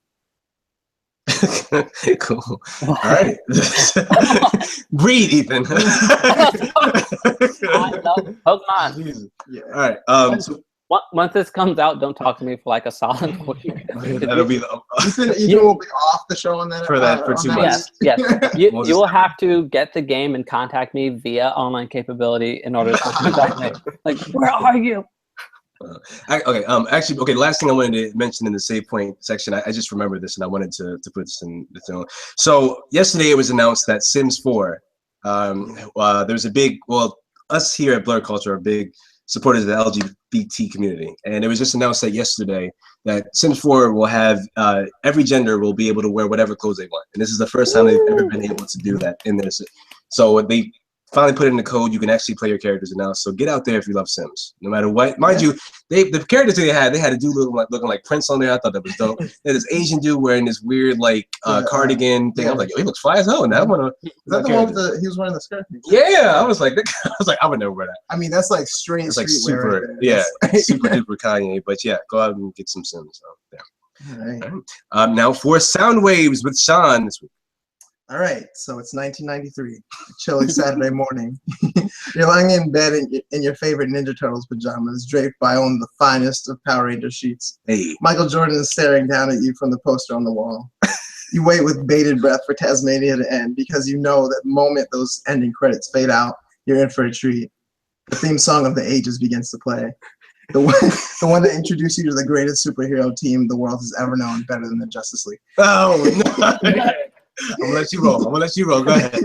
Cool. All right. Breathe, Ethan. I love Pokemon. Yeah. All right. Once this comes out, don't talk to me for like a solid week. That'll be Ethan will be off the show on that for 2 months. Yes. You will have to get the game and contact me via online capability in order to contact me. Like, where are you? Okay. Last thing I wanted to mention in the save point section, I just remembered this and I wanted to put this in the film. So yesterday it was announced that Sims 4. There's a big, us here at Blerd Culture are big supporters of the LGBT community, and it was just announced that yesterday that Sims 4 will have every gender will be able to wear whatever clothes they want, and this is the first time they've ever been able to do that in this. So they finally put it in the code. You can actually play your characters now. So get out there if you love Sims, no matter what. Mind you, the characters they had a dude looking like Prince on there. I thought that was dope. There's this Asian dude wearing this weird cardigan thing. I was like, yo, he looks fly as hell. And I want to. Is that the one with he was wearing the skirt? Yeah, I was like, I would never wear that. I mean, that's like straight. It's like super, super duper Kanye. But yeah, go out and get some Sims. So there. All right. Now for Sound Waves with Sean this week. All right, so it's 1993, a chilly Saturday morning. You're lying in bed in your favorite Ninja Turtles pajamas, draped by one of the finest of Power Ranger sheets. Hey. Michael Jordan is staring down at you from the poster on the wall. You wait with bated breath for Tasmania to end, because you know that the moment those ending credits fade out, you're in for a treat. The theme song of the ages begins to play. The one that introduced you to the greatest superhero team the world has ever known, better than the Justice League. Oh, no. I'm gonna let you roll. Go ahead.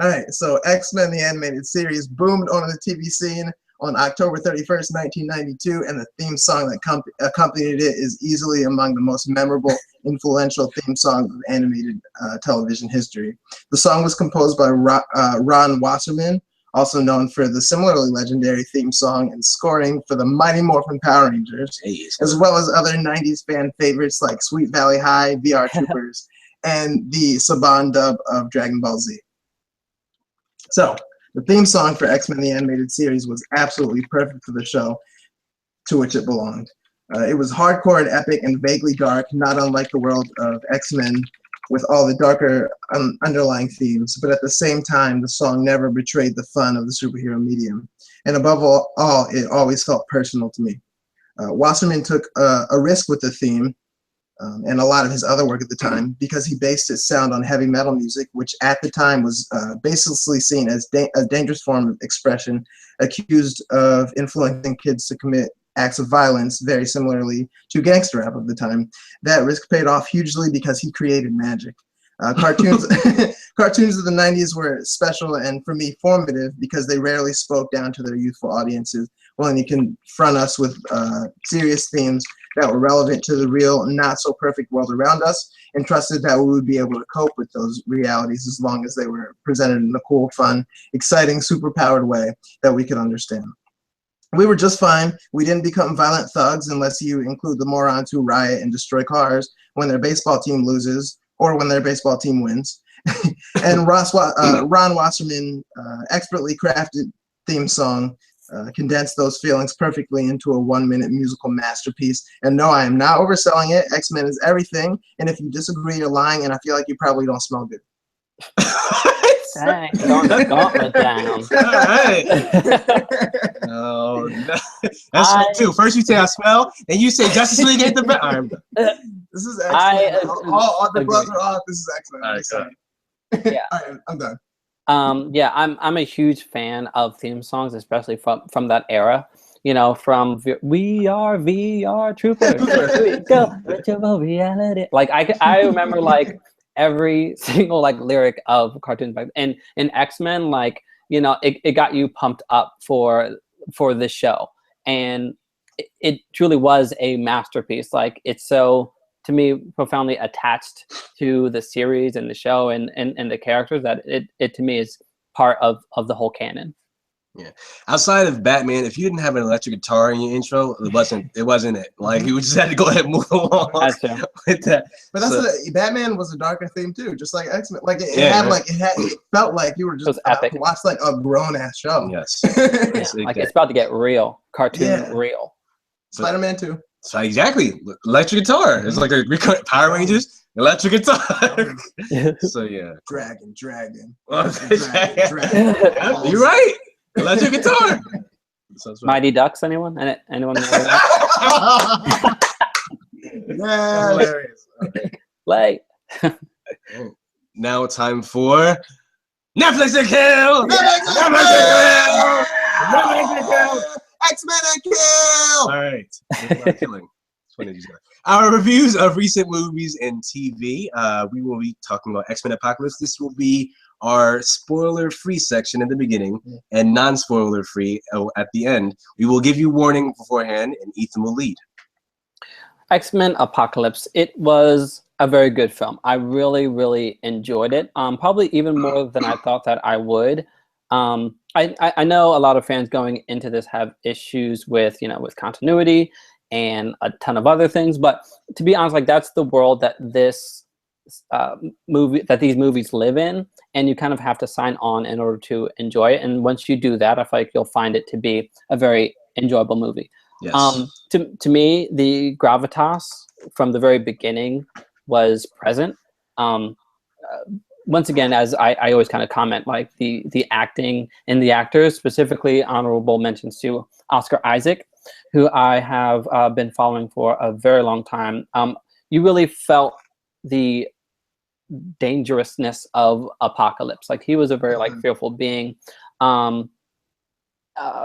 All right. So X-Men the animated series boomed onto the TV scene on October 31st, 1992, and the theme song that accompanied it is easily among the most memorable, influential theme songs of animated television history. The song was composed by Ron Wasserman, also known for the similarly legendary theme song and scoring for the Mighty Morphin Power Rangers, as well as other 90s fan favorites like Sweet Valley High, VR Troopers, and the Saban dub of Dragon Ball Z. So, the theme song for X-Men the Animated Series was absolutely perfect for the show to which it belonged. It was hardcore and epic and vaguely dark, not unlike the world of X-Men with all the darker underlying themes, but at the same time, the song never betrayed the fun of the superhero medium. And above all, it always felt personal to me. Wasserman took a risk with the theme, and a lot of his other work at the time, because he based its sound on heavy metal music, which at the time was basically seen as a dangerous form of expression, accused of influencing kids to commit acts of violence, very similarly to gangster rap of the time. That risk paid off hugely because he created magic. Cartoons of the 90s were special and, for me, formative, because they rarely spoke down to their youthful audiences, willing to confront us with serious themes that were relevant to the real, not so perfect world around us, and trusted that we would be able to cope with those realities as long as they were presented in a cool, fun, exciting, superpowered way that we could understand. We were just fine. We didn't become violent thugs unless you include the morons who riot and destroy cars when their baseball team loses or when their baseball team wins. And Ron Wasserman expertly crafted theme song condensed those feelings perfectly into a 1-minute musical masterpiece. And no, I am not overselling it. X-Men is everything. And if you disagree, you're lying, and I feel like you probably don't smell good. Dang, throwing the gauntlet down. All right. Oh, no. That's right too. First you say I smell, and you say Justice League ain't the best. All right, this is X-Men. All the gloves are off. This is X-Men. all right, Yeah. All right, I'm done. Yeah, I'm a huge fan of theme songs, especially from that era. You know, from We Are VR Troopers, we go virtual reality. Like I remember like every single like lyric of cartoons back and in X-Men, like, you know, it got you pumped up for this show, and it truly was a masterpiece. Like, it's so, to me, profoundly attached to the series and the show and the characters that it to me is part of the whole canon. Yeah. Outside of Batman, if you didn't have an electric guitar in your intro, it wasn't it. Like, you just had to go ahead and move along with that. But that's Batman was a darker theme too, just like X-Men. Like it felt like you were just epic. Watch like a grown ass show. Yes. Yeah, like it's about to get real, cartoon real. Spider-Man 2. So exactly, electric guitar. It's like a Power Rangers, electric guitar. So yeah. Dragon. Dragon. You're right. Electric guitar. Mighty Ducks. Anyone? Anyone know that? Yeah. Hilarious. Okay. Like. Now it's time for Netflix and Kill. Netflix and Kill. X-Men and Kill. All right. Killing. Our reviews of recent movies and TV. We will be talking about X-Men Apocalypse. This will be our spoiler-free section in the beginning and non-spoiler-free at the end. We will give you warning beforehand, and Ethan will lead. X-Men Apocalypse. It was a very good film. I really, really enjoyed it. Probably even more than I thought that I would. I know a lot of fans going into this have issues with, with continuity and a ton of other things, but to be honest, like, that's the world that these movies live in, and you kind of have to sign on in order to enjoy it. And once you do that, I feel like you'll find it to be a very enjoyable movie. Yes. To me, the gravitas from the very beginning was present. Once again, as I always kind of comment, like the acting and the actors, specifically honorable mentions to Oscar Isaac, who I have been following for a very long time. You really felt the dangerousness of Apocalypse. Like, he was a very fearful being.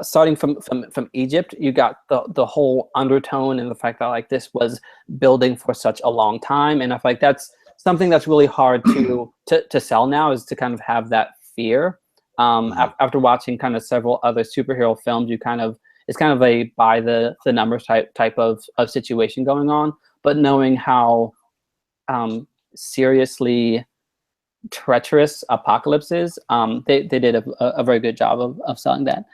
Starting from Egypt, you got the whole undertone and the fact that like this was building for such a long time, and I feel like that's something that's really hard to sell now, is to kind of have that fear. After watching kind of several other superhero films, it's kind of a by the numbers type of situation going on, but knowing how seriously treacherous Apocalypse is, they did a very good job of selling that.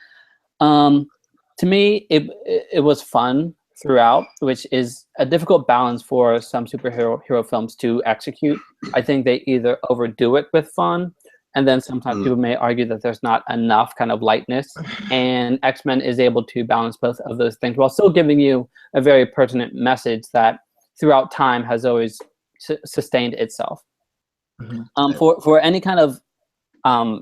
To me, it was fun throughout, which is a difficult balance for some superhero films to execute. I think they either overdo it with fun, and then sometimes people may argue that there's not enough kind of lightness, and X-Men is able to balance both of those things while still giving you a very pertinent message that throughout time has always sustained itself. For any kind of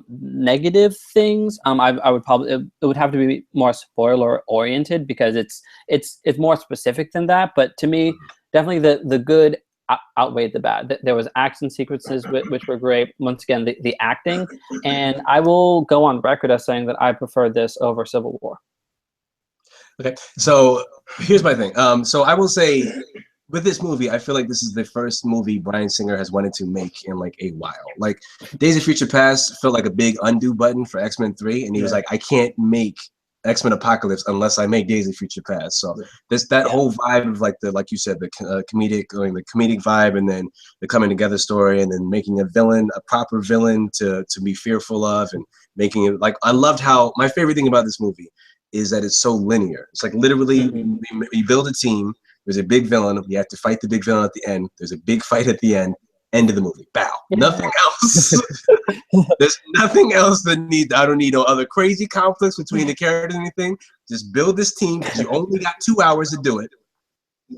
negative things, I would probably, it would have to be more spoiler oriented, because it's more specific than that. But to me, definitely the good outweighed the bad. There was action sequences which were great. Once again, the acting, and I will go on record as saying that I prefer this over Civil War. Okay, so here's my thing. So I will say, with this movie, I feel like this is the first movie Bryan Singer has wanted to make in like a while. Like, Days of Future Past felt like a big undo button for X-Men 3, and he was like, I can't make X-Men Apocalypse unless I make Days of Future Past. So that whole vibe of like you said, the comedic vibe, and then the coming together story, and then making a proper villain to be fearful of, and making it like, I loved how, my favorite thing about this movie is that it's so linear. It's like literally you build a team. There's a big villain. You have to fight the big villain at the end. There's a big fight at the end. End of the movie. Bow. Nothing else. There's nothing else that I don't need no other crazy conflicts between the characters or anything. Just build this team because you only got 2 hours to do it.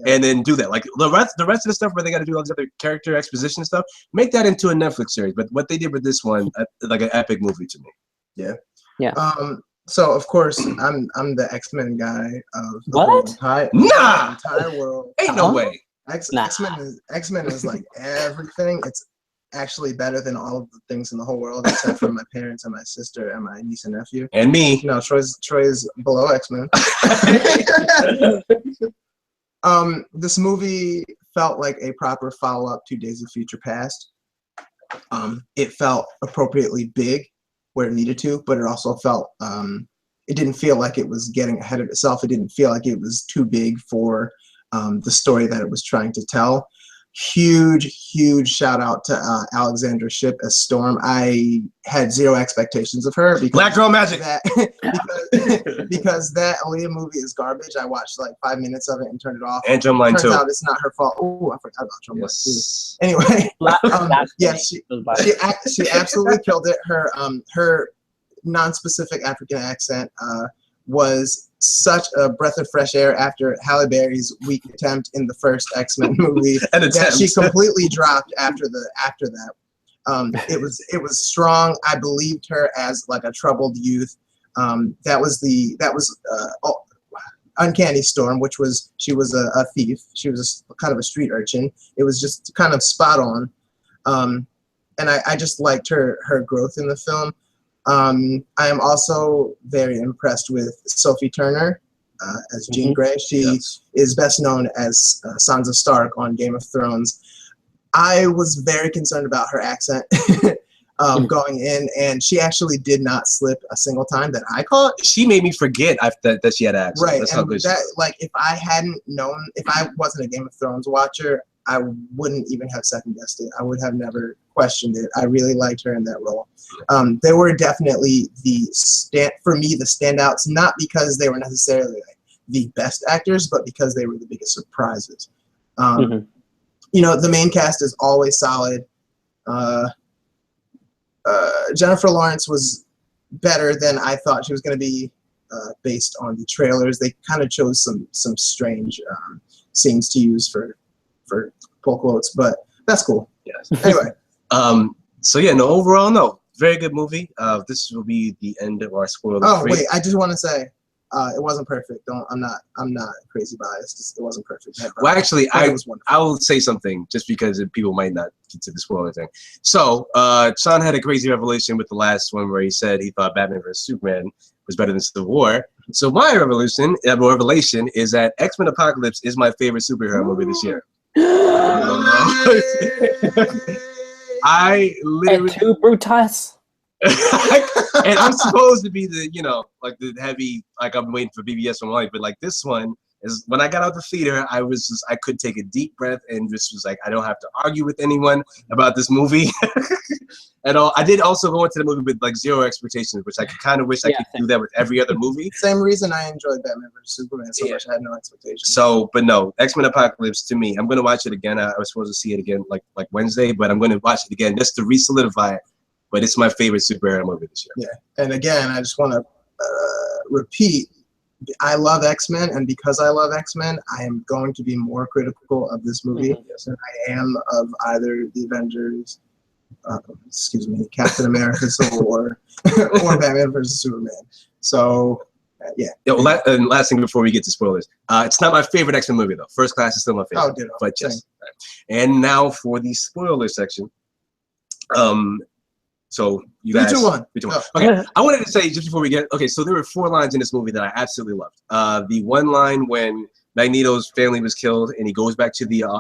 And then do that. Like the rest of the stuff where they got to do all this other character exposition stuff, make that into a Netflix series. But what they did with this one, like an epic movie to me. Yeah. Yeah. So of course I'm the X-Men guy of the What? entire world. Ain't no way. X-Men is like everything. It's actually better than all of the things in the whole world except for my parents and my sister and my niece and nephew. And me. No, Troy's below X-Men. This movie felt like a proper follow-up to Days of Future Past. It felt appropriately big where it needed to, but it also felt it didn't feel like it was getting ahead of itself. It didn't feel like it was too big for the story that it was trying to tell. Huge shout out to Alexandra Shipp as Storm. I had zero expectations of her because Black Girl Magic. because that Aaliyah movie is garbage. I watched like 5 minutes of it and turned it off. And Drumline Turns too. out it's not her fault. Oh, I forgot about Drumline Yes. too. Anyway, Yeah, she absolutely killed it. Her non-specific African accent was such a breath of fresh air after Halle Berry's weak attempt in the first X-Men movie that she completely dropped after that. It was strong. I believed her as like a troubled youth. That was Uncanny Storm, which was she was a thief. She was kind of a street urchin. It was just kind of spot on. And I just liked her growth in the film. I am also very impressed with Sophie Turner as Jean Grey. She is best known as Sansa Stark on Game of Thrones. I was very concerned about her accent going in, and she actually did not slip a single time that I caught. She made me forget that she had an accent. Right, That's and how good that, like, if I hadn't known, if I wasn't a Game of Thrones watcher, I wouldn't even have second guessed it. I would have never questioned it. I really liked her in that role. They were definitely for me the standouts, not because they were necessarily like the best actors, but because they were the biggest surprises. You know, the main cast is always solid. Jennifer Lawrence was better than I thought she was going to be based on the trailers. They kind of chose some strange scenes to use for pull quotes, but that's cool. Yes. Anyway. So yeah, no, overall, no. Very good movie. This will be the end of our spoiler. Oh wait, I just want to say, it wasn't perfect. I'm not crazy biased. It wasn't perfect. Well, actually, I will say something just because people might not get to the spoiler thing. So, Sean had a crazy revelation with the last one where he said he thought Batman vs Superman was better than Civil War. So my revelation is that X-Men Apocalypse is my favorite superhero movie this year. I literally too Brutus. And I'm supposed to be the, like the heavy, like I'm waiting for BBS from life, but like this one is when I got out the theater, I could take a deep breath and just was like, I don't have to argue with anyone about this movie at all. I did also go into the movie with like zero expectations, which I kind of wish I could do that with every other movie. Same reason I enjoyed Batman vs Superman so much. I had no expectations. So, but no, X-Men Apocalypse to me, I'm gonna watch it again. I was supposed to see it again like Wednesday, but I'm gonna watch it again just to re-solidify it. But it's my favorite superhero movie this year. Yeah, and again, I just want to repeat, I love X-Men, and because I love X-Men, I am going to be more critical of this movie than I am of either the Avengers, Captain America, Civil War, or Batman vs Superman. So, yeah. And last thing before we get to spoilers, it's not my favorite X-Men movie though. First Class is still my favorite. Oh, ditto. But yes. And now for the spoiler section. So you guys. 3, 2, 1. Okay, I wanted to say just before we get. Okay, so there were 4 lines in this movie that I absolutely loved. The one line when Magneto's family was killed and he goes back to the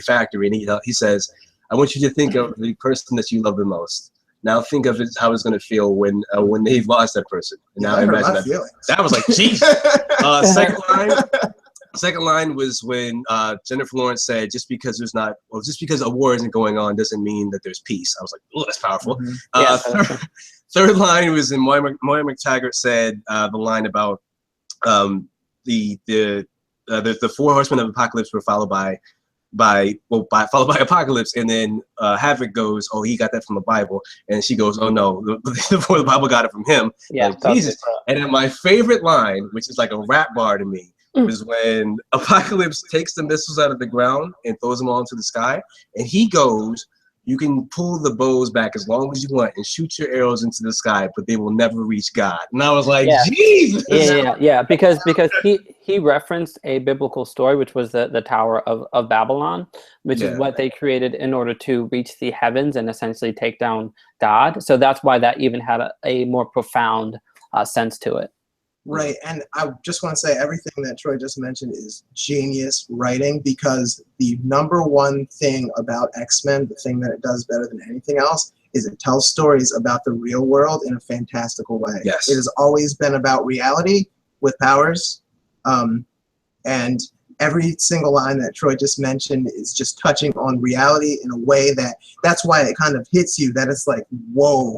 factory and he says, "I want you to think of the person that you love the most. Now think of how it's going to feel when they've lost that person." And now imagine that. That was like, jeez. Second line. Second line was when Jennifer Lawrence said, just because a war isn't going on doesn't mean that there's peace. I was like, oh, that's powerful. Third line was when Moira McTaggart said the line about the four horsemen of apocalypse were followed by Apocalypse, and then Havoc goes, oh, he got that from the Bible, and she goes, oh no, the Bible got it from him. Yeah, like, Jesus. And then my favorite line, which is like a rap bar to me, was when Apocalypse takes the missiles out of the ground and throws them all into the sky, and he goes, you can pull the bows back as long as you want and shoot your arrows into the sky, but they will never reach God. And I was like, Jesus! Yeah, because he referenced a biblical story, which was the Tower of Babylon, which is what they created in order to reach the heavens and essentially take down God. So that's why that even had a more profound sense to it. Right, and I just want to say everything that Troy just mentioned is genius writing, because the number one thing about X-Men, the thing that it does better than anything else, is it tells stories about the real world in a fantastical way. Yes. It has always been about reality with powers, and every single line that Troy just mentioned is just touching on reality in a way that's why it kind of hits you, that it's like, whoa,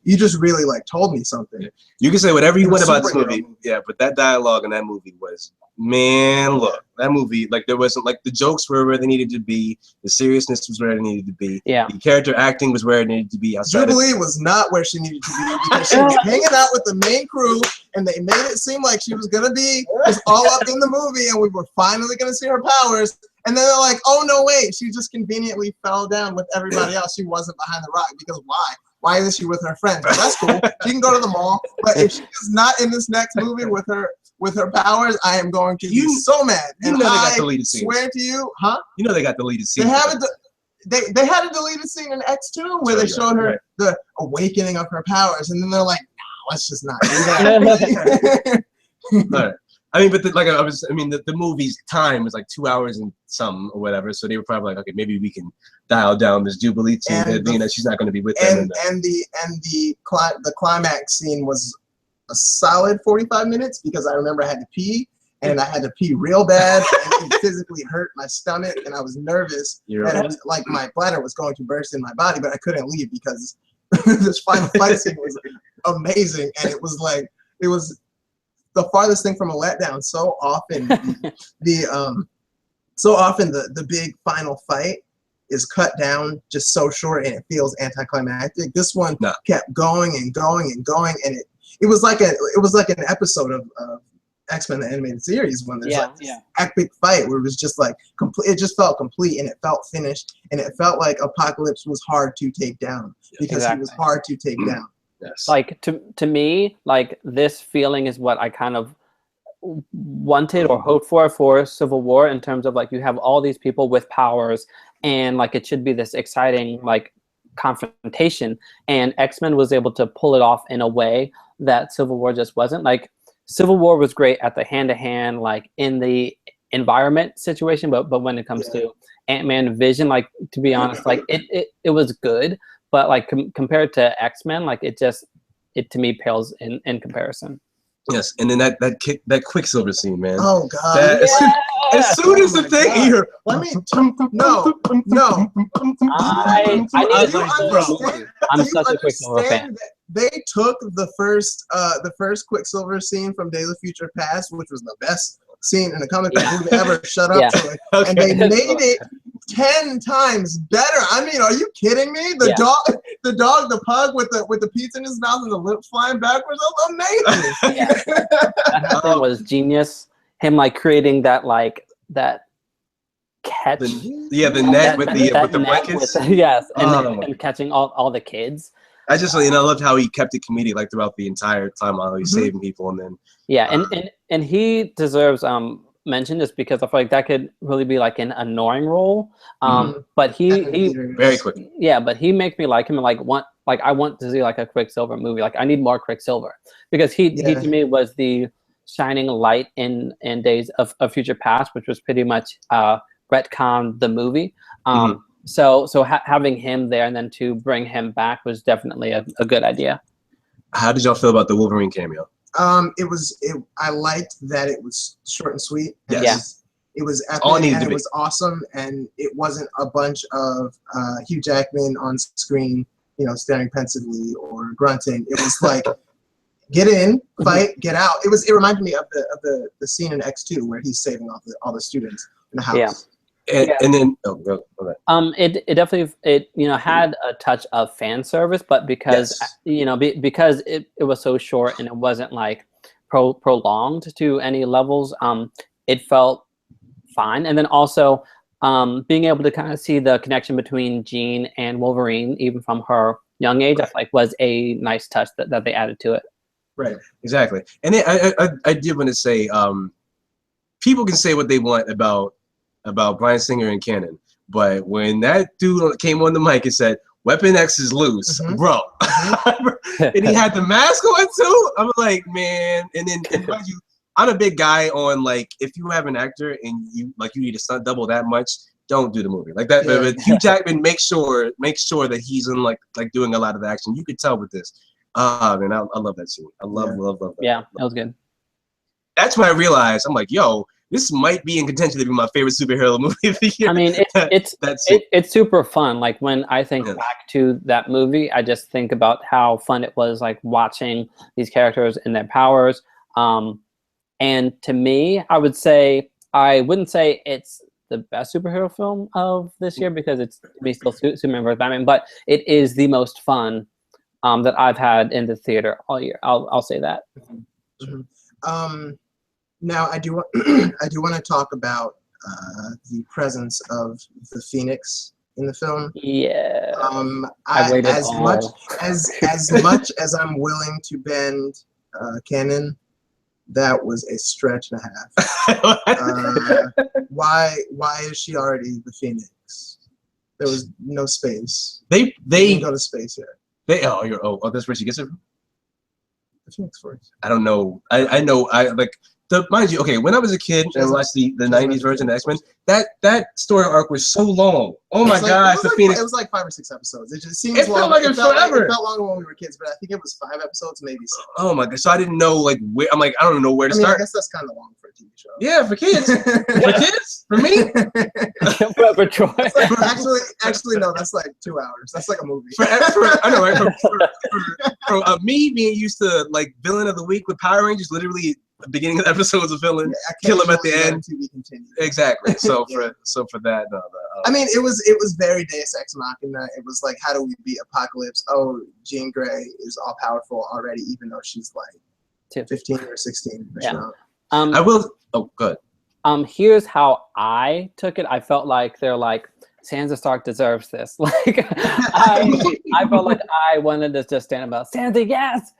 you just really like told me something. You can say whatever you want about this movie, but that dialogue in that movie was, man, look, that movie, like, there wasn't, like, the jokes were where they needed to be, the seriousness was where it needed to be, the character acting was where it needed to be. Jubilee was not where she needed to be, because she was hanging out with the main crew, and they made it seem like she was going to be just all up in the movie, and we were finally going to see her powers, and then they're like, oh, no, wait, she just conveniently fell down with everybody else. She wasn't behind the rock, because why? Why isn't she with her friends? Well, that's cool. She can go to the mall, but if she is not in this next movie with her powers, I am going to be so mad. And they got deleted scenes. Swear to you, huh? You know they got deleted scenes. They had a deleted scene in X2 where they showed her the awakening of her powers, and then they're like, no, let's just not do that. All right. I mean, but the movie's time was like 2 hours and some or whatever, so they were probably like, okay, maybe we can dial down this Jubilee scene, being that she's not going to be with them. And the climax scene was a solid 45 minutes, because I remember I had to pee, and I had to pee real bad, and it physically hurt my stomach, and I was nervous, and like my bladder was going to burst in my body, but I couldn't leave because this final fight scene was amazing, and it was the farthest thing from a letdown. So often the big final fight is cut down just so short, and it feels anticlimactic. This one kept going and going and going, and it was like an episode of X-Men the animated series, when there's this epic fight where it was just like it just felt complete, and it felt finished, and it felt like Apocalypse was hard to take down, because he was hard to take down. Yes. Like to me, like, this feeling is what I kind of wanted or hoped for Civil War, in terms of, like, you have all these people with powers, and like it should be this exciting like confrontation, and X-Men was able to pull it off in a way that Civil War just wasn't. Like, Civil War was great at the hand-to-hand, like, in the environment situation, but when it comes to Ant-Man Vision, like, to be honest, like it was good. But like compared to X-Men, like it to me pales in comparison. Yes, and then that Quicksilver scene, man. Oh God! As soon as the thing here, let me no. I'm such a Quicksilver fan. They took the first Quicksilver scene from Days of Future Past, which was the best scene in a comic book movie ever. Shut up, Troy. Okay. And they made it 10 times better. I mean, are you kidding me? The pug with the pizza in his mouth and the lips flying backwards. That was amazing. That was genius. Him like creating that catch. The net with the blankets. And catching all the kids. I loved how he kept it comedic, like, throughout the entire time while he was saving people, and then and he deserves mention, just because I feel like that could really be like an annoying role. But he very quick. Yeah, but he makes me like him, and I want to see like a Quicksilver movie. Like, I need more Quicksilver, because he to me was the shining light in Days of Future Past, which was pretty much retcon the movie. So having him there and then to bring him back was definitely a good idea. How did y'all feel about the Wolverine cameo? I liked that it was short and sweet. Yes. Yeah. It was epic All it needed and to it be. was awesome, and it wasn't a bunch of Hugh Jackman on screen, you know, staring pensively or grunting. It was like, get in, fight, get out. It reminded me of the scene in X2 where he's saving all the students in the house. Yeah. And then go ahead. It definitely had a touch of fan service, but because because it was so short and it wasn't like prolonged to any levels, it felt fine. And then also being able to kind of see the connection between Jean and Wolverine, even from her young age, I feel like was a nice touch that they added to it. Right, exactly. And then I did want to say, people can say what they want about Bryan Singer and Cannon, but when that dude came on the mic and said, Weapon X is loose, bro. And he had the mask on too. I'm like, man. And mind you, I'm a big guy on, like, if you have an actor and you need to stunt double that much, don't do the movie like that. But Hugh Jackman, make sure that he's in like doing a lot of the action. You could tell with this. Man, I love that scene. I love that. Yeah, that was good. That's when I realized, I'm like, yo, this might be in contention to be my favorite superhero movie of the year. I mean, it's super fun. Like when I think back to that movie, I just think about how fun it was, like watching these characters and their powers. And to me, I wouldn't say it's the best superhero film of this year because it's to me still Superman vs. Batman, but it is the most fun that I've had in the theater all year. I'll say that. Now I do want to talk about the presence of the Phoenix in the film. Yeah. As much as I'm willing to bend canon, that was a stretch and a half. Why is she already the Phoenix? There was no space. They didn't go to space yet. That's where she gets it from? The Phoenix Force. I don't know. I know. Mind you, okay, when I was a kid and watched the 90s version of X-Men, that story arc was so long. Oh my gosh, the Phoenix. It was like 5 or 6 episodes. It just seems it felt like it forever. It felt longer when we were kids, but I think it was 5 episodes, maybe 6. Oh my gosh, so I didn't know like where. I'm like, I don't know where to start. I guess that's kind of long for a TV show. Yeah, for kids. For kids? For me? For Troy. Actually, no, that's like 2 hours. That's like a movie. I know, right? For me being used to like villain of the week with Power Rangers, literally the beginning of the episode was a villain, kill him at the end. To be continued. Exactly. So for that, I mean, it was very Deus Ex Machina. It was like, how do we beat Apocalypse? Oh, Jean Grey is all powerful already, even though she's like 15 or 16. Yeah. I will. Oh, good. Here's how I took it. I felt like they're like, Sansa Stark deserves this. Like, I felt like I wanted to just stand about Sansa, yes,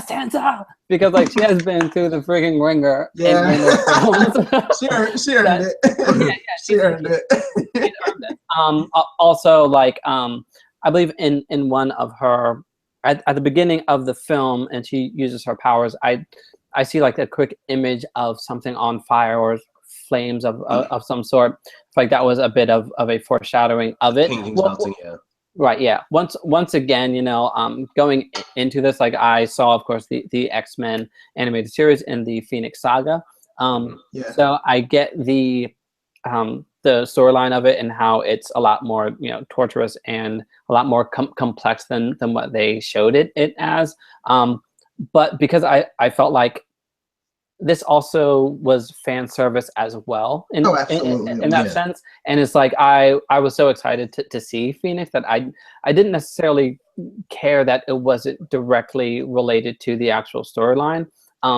Sansa, because like she has been through the freaking ringer. Yeah. in those films. she earned it. Yeah, she earned it. She earned it. Also, like, I believe in one of her at the beginning of the film, and she uses her powers. I see like a quick image of something on fire or flames of some sort. Like that was a bit of a foreshadowing of it. Right, yeah. Once again, going into this, like I saw, of course, the X-Men animated series in the Phoenix Saga. So I get the storyline of it and how it's a lot more, torturous and a lot more complex than what they showed it as. But because I felt like this also was fan service as well in that sense. And it's like I was so excited to see Phoenix that I didn't necessarily care that it wasn't directly related to the actual storyline.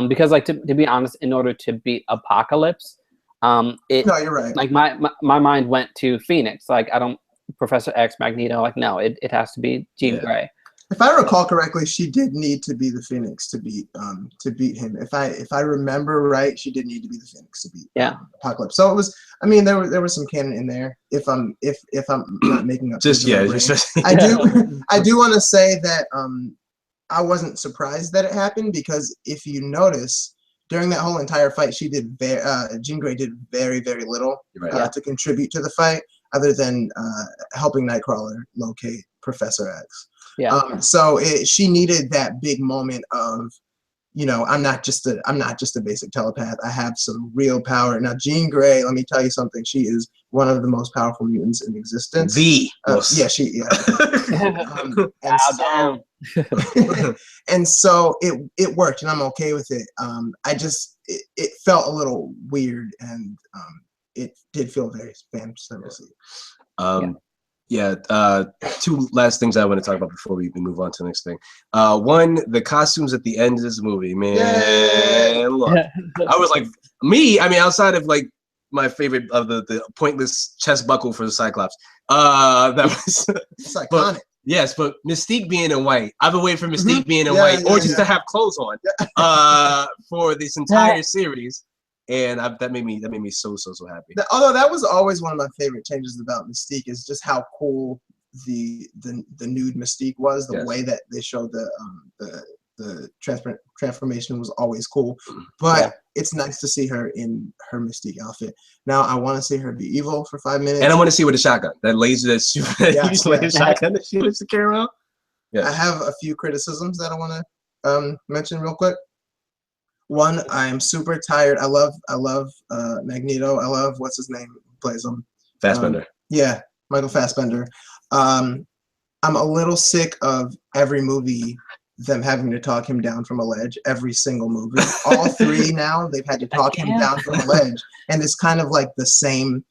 Because like to be honest, in order to beat Apocalypse, no, you're right. Like my mind went to Phoenix. Like I don't Professor X, Magneto, like no, it has to be Jean Grey. If I recall correctly, she did need to be the Phoenix to beat him. If I remember right, she did need to be the Phoenix to beat Apocalypse. So it was. I mean, there was some canon in there. If I'm not making up. I do want to say that I wasn't surprised that it happened, because if you notice, during that whole entire fight, Jean Grey did very, very little to contribute to the fight, other than helping Nightcrawler locate Professor X. Yeah. So she needed that big moment of you know, I'm not just a basic telepath. I have some real power. Now, Jean Grey, let me tell you something. She is one of the most powerful mutants in existence. Yeah, and so it worked, and I'm okay with it. It felt a little weird, and it did feel very fan servicey. Two last things I want to talk about before we move on to the next thing. One, the costumes at the end of this movie, man. Look, I was like, outside of like my favorite of the pointless chest buckle for the Cyclops. That was it's iconic. Yes, but Mystique being in white, I've been waiting for Mystique being in white, or just to have clothes on, for this entire series. And that made me so happy. Although that was always one of my favorite changes about Mystique is just how cool the nude Mystique was. The way that they showed the transformation was always cool. But it's nice to see her in her Mystique outfit. Now I want to see her be evil for 5 minutes. And I want to see with a shotgun, that laser shotgun that she used to carry around. I have a few criticisms that I want to mention real quick. One, I am super tired. I love Magneto. I love what's his name who plays him. Fassbender. Michael Fassbender. I'm a little sick of every movie them having to talk him down from a ledge. Every single movie. All three now they've had to talk him down from a ledge, and it's kind of like the same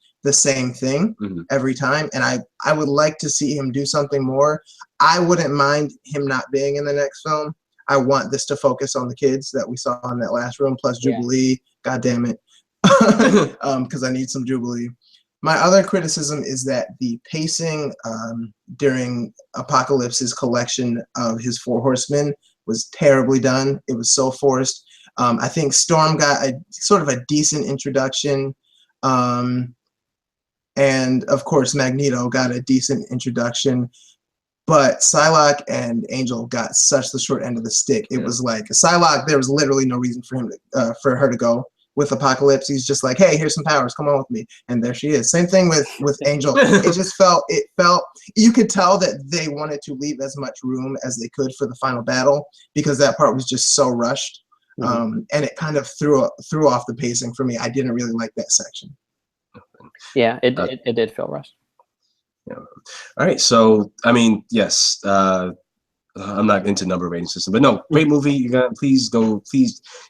thing every time. And I would like to see him do something more. I wouldn't mind him not being in the next film. I want this to focus on the kids that we saw in that last room, plus Jubilee. God damn it. Because I need some Jubilee. My other criticism is that the pacing during Apocalypse's collection of his 4 horsemen was terribly done. It was so forced. I think Storm got a sort of a decent introduction. And of course, Magneto got a decent introduction. But Psylocke and Angel got such the short end of the stick. It was like Psylocke, there was literally no reason for her to go with Apocalypse. He's just like, hey, here's some powers, come on with me. And there she is. Same thing with Angel. It felt you could tell that they wanted to leave as much room as they could for the final battle, because that part was just so rushed. And it kind of threw off the pacing for me. I didn't really like that section. Yeah, it did feel rushed. Yeah. All right. So, yes. I'm not into number rating system, but no, great movie. You got please.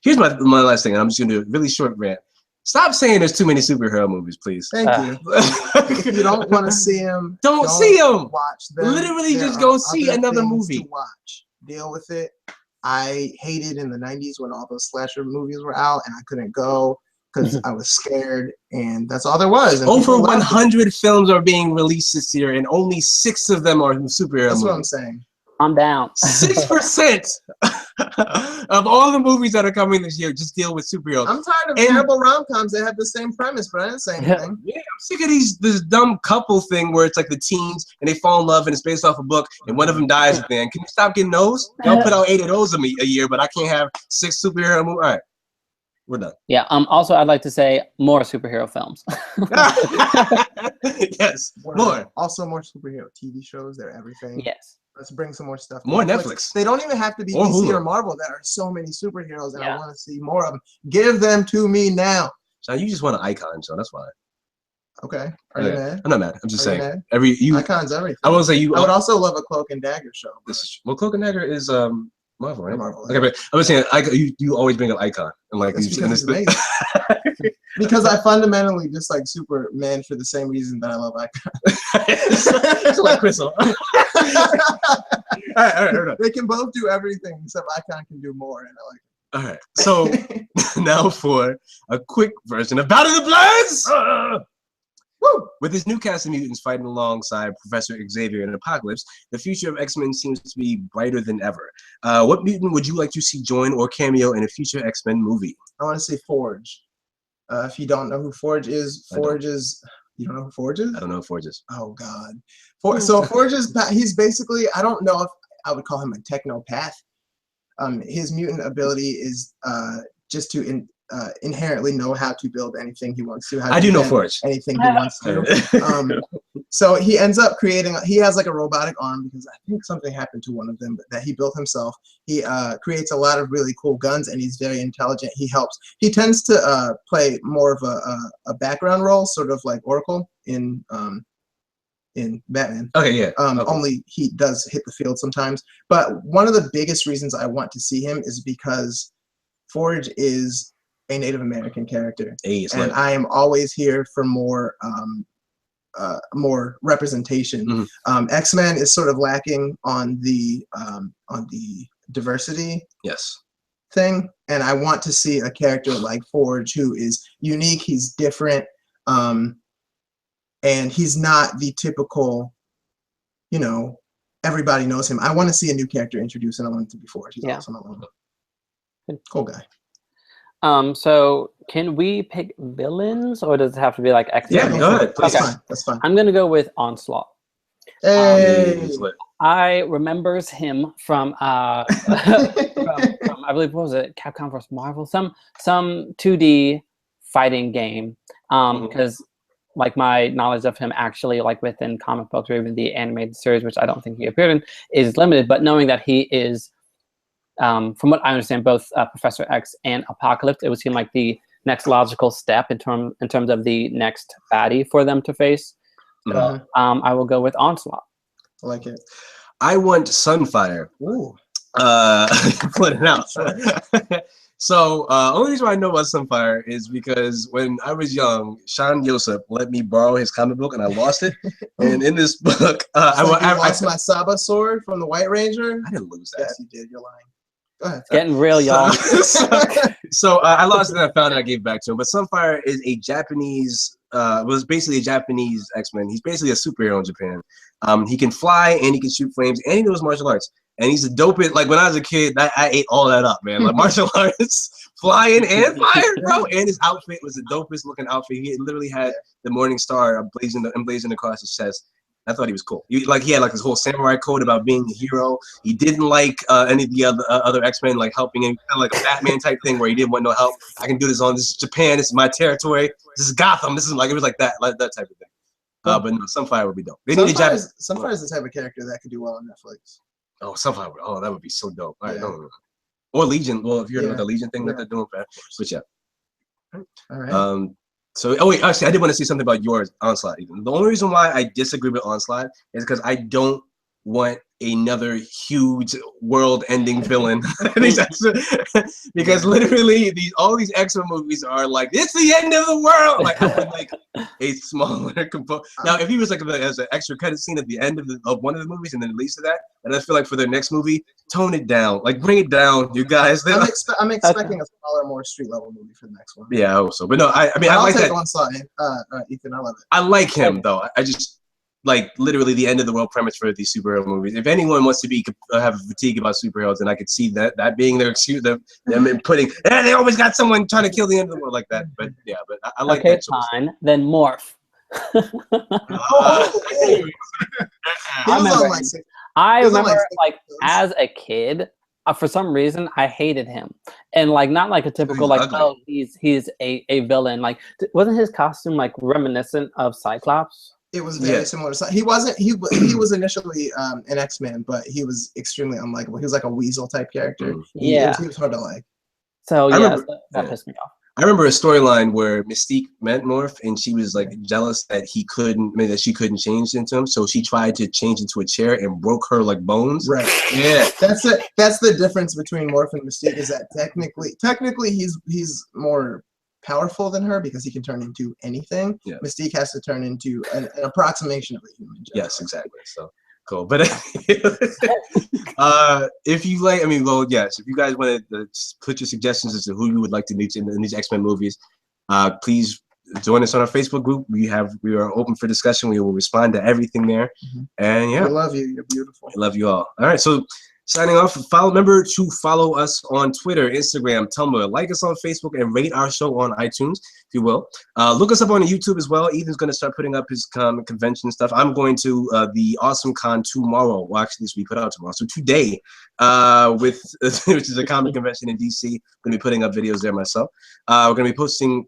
Here's my last thing. And I'm just gonna do a really short rant. Stop saying there's too many superhero movies, please. Thank you. If you don't want to see them, don't see them. Watch them. Literally, just go see another movie. To watch. Deal with it. I hated in the 90s when all those slasher movies were out and I couldn't go because I was scared, and that's all there was. And over 100 films are being released this year, and only 6 of them are superhero movies. That's what I'm saying. I'm down. 6% of all the movies that are coming this year just deal with superheroes. I'm tired of terrible rom-coms that have the same premise, but I didn't say anything. Yeah, I'm sick of this dumb couple thing where it's like the teens and they fall in love and it's based off a book and one of them dies at the end. Can you stop getting those? Y'all put out 8 of those a year, but I can't have 6 superhero movies. All right. We're done. Yeah. Also, I'd like to say more superhero films. Yes. More. Also, more superhero TV shows. They're everything. Yes. Let's bring some more stuff. More Netflix. They don't even have to be DC or Marvel. There are so many superheroes, and I want to see more of them. Give them to me now. So you just want an icon, so that's why. Okay. Are you mad? I'm not mad. I'm just saying. Mad? Icons everything. I will say you. I would also love a Cloak and Dagger show. Cloak and Dagger is Marvel, right? Marvel. Okay, but I was saying you always bring up Icon and like because it's amazing. Because I fundamentally dislike Superman for the same reason that I love Icon. It's like Crystal. All right. They can both do everything except Icon can do more, and I like it. All right. So now for a quick version of Battle of the Bloods. Woo! With this new cast of mutants fighting alongside Professor Xavier and Apocalypse, the future of X-Men seems to be brighter than ever. What mutant would you like to see join or cameo in a future X-Men movie? I want to see Forge. If you don't know who Forge is, you don't know who Forge is? I don't know who Forge is. Oh, God. So Forge is, he's basically, I don't know if I would call him a technopath. His mutant ability is just to inherently know how to build anything he wants to. I do know Forge. Anything he wants to. So he ends up creating, he has like a robotic arm because I think something happened to one of them that he built himself. He creates a lot of really cool guns, and he's very intelligent. He helps. He tends to play more of a background role, sort of like Oracle in Batman. Okay, yeah. Only he does hit the field sometimes. But one of the biggest reasons I want to see him is because Forge is a Native American character, and I am always here for more representation. X-Men is sort of lacking on the diversity thing, and I want to see a character like Forge who is unique. He's different, and he's not the typical, you know, everybody knows him. I want to see a new character introduced, and I want it to be Forge. He's awesome. I love him. Cool guy. So can we pick villains, or does it have to be like X-Men? Yeah, go ahead. That's fine. That's fine. I'm gonna go with Onslaught. Hey. I remembers him from, I believe, what was it, Capcom vs. Marvel, some 2D fighting game. Because like my knowledge of him actually like within comic books or even the animated series, which I don't think he appeared in, is limited. But knowing that he is, from what I understand, both Professor X and Apocalypse, it would seem like the next logical step in terms of the next baddie for them to face. So, I will go with Onslaught. I like it. I want Sunfire. Ooh. Put it out. So, only reason why I know about Sunfire is because when I was young, Sean Yosef let me borrow his comic book, and I lost it. And in this book, I lost my Saba sword from the White Ranger. I didn't lose that. Yes, you did. You're lying. Go ahead. Getting real, y'all. So I lost it, and I found it. I gave it back to him. But Sunfire is a Japanese. Was basically a Japanese X-Men. He's basically a superhero in Japan. He can fly, and he can shoot flames, and he knows martial arts. And he's the dopest. Like when I was a kid, I ate all that up, man. Like martial arts, flying, and fire, bro. And his outfit was the dopest looking outfit. He literally had the Morning Star emblazoned across his chest. I thought he was cool. He had like this whole samurai code about being a hero. He didn't like any of the other X-Men like helping him, kind of like a Batman type thing where he didn't want no help. I can do this on this is Japan. This is my territory. This is Gotham. This is like it was like that type of thing. But no, Sunfire would be dope. They need a Japanese. Sunfire is the type of character that could do well on Netflix. Oh, Sunfire. Oh, that would be so dope. All right, no. Or Legion. Well, if you're about the Legion thing that they're doing, but yeah. All right. So, oh wait, actually, I did want to say something about yours, Onslaught. Even the only reason why I disagree with Onslaught is because I don't want another huge world-ending villain. Because literally, all these X-Men movies are like, it's the end of the world. Like, I would like a smaller component. Now, if he was like as an extra credit scene at the end of one of the movies, and then leads to that, and I feel like for their next movie, tone it down, like bring it down, you guys. I'm expecting a smaller, more street-level movie for the next one. Yeah, I hope so. But no, I mean, I like that. Onslaught, Ethan, I love it. I like him though. I just. Like literally the end of the world premise for these superhero movies. If anyone wants to have a fatigue about superheroes, then I could see that being their excuse. Them putting, they always got someone trying to kill the end of the world like that. But yeah, but I like that. Okay, fine. Then Morph. I remember like as a kid, for some reason I hated him, and like not like a typical like oh he's a villain. Like wasn't his costume like reminiscent of Cyclops? It was very similar. He wasn't. He was initially an X-Man, but he was extremely unlikable. He was like a weasel type character. He was hard to like. So yeah, that pissed me off. I remember a storyline where Mystique met Morph, and she was like jealous that she couldn't change into him. So she tried to change into a chair and broke her like bones. Right. Yeah. That's the difference between Morph and Mystique is that technically he's more powerful than her because he can turn into anything. Yeah. Mystique has to turn into an approximation of a human. Yes, exactly. So cool. But if you like, yes, if you guys want to put your suggestions as to who you would like to meet in these X-Men movies, please join us on our Facebook group. We are open for discussion. We will respond to everything there. And yeah, we love you. You're beautiful. I love you all. All right, so. Signing off. Remember to follow us on Twitter, Instagram, Tumblr. Like us on Facebook and rate our show on iTunes, if you will. Look us up on YouTube as well. Ethan's going to start putting up his convention stuff. I'm going to the Awesome Con tomorrow. Well, actually, this will be put out tomorrow. So today, which is a comic convention in DC. I'm going to be putting up videos there myself. We're going to be posting.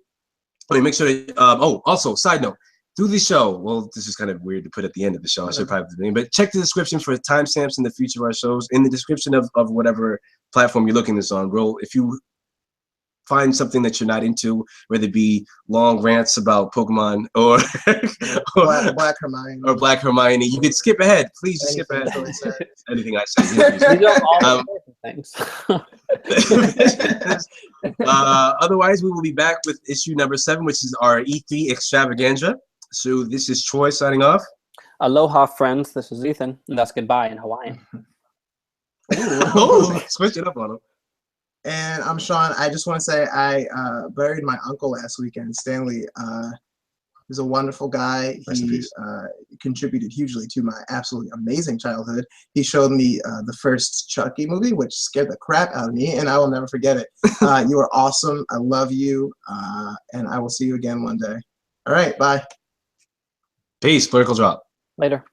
Let me make sure that. Also, side note. through the show. Well, this is kind of weird to put at the end of the show. I should probably do it, but check the description for timestamps in the future of our shows. In the description of whatever platform you're looking this on, bro. If you find something that you're not into, whether it be long rants about Pokemon or Black Hermione Black Hermione, you could skip ahead. Please just skip ahead. Anything I say. These are all things. Otherwise, we will be back with issue number 7, which is our E3 extravaganza. So this is Troy signing off. Aloha, friends. This is Ethan, and that's goodbye in Hawaiian. Switch it up on him. And I'm Sean. I just want to say I buried my uncle last weekend. Stanley is a wonderful guy. He contributed hugely to my absolutely amazing childhood. He showed me the first Chucky movie, which scared the crap out of me, and I will never forget it. You are awesome. I love you, and I will see you again one day. All right, bye. Peace. Political drop. Later.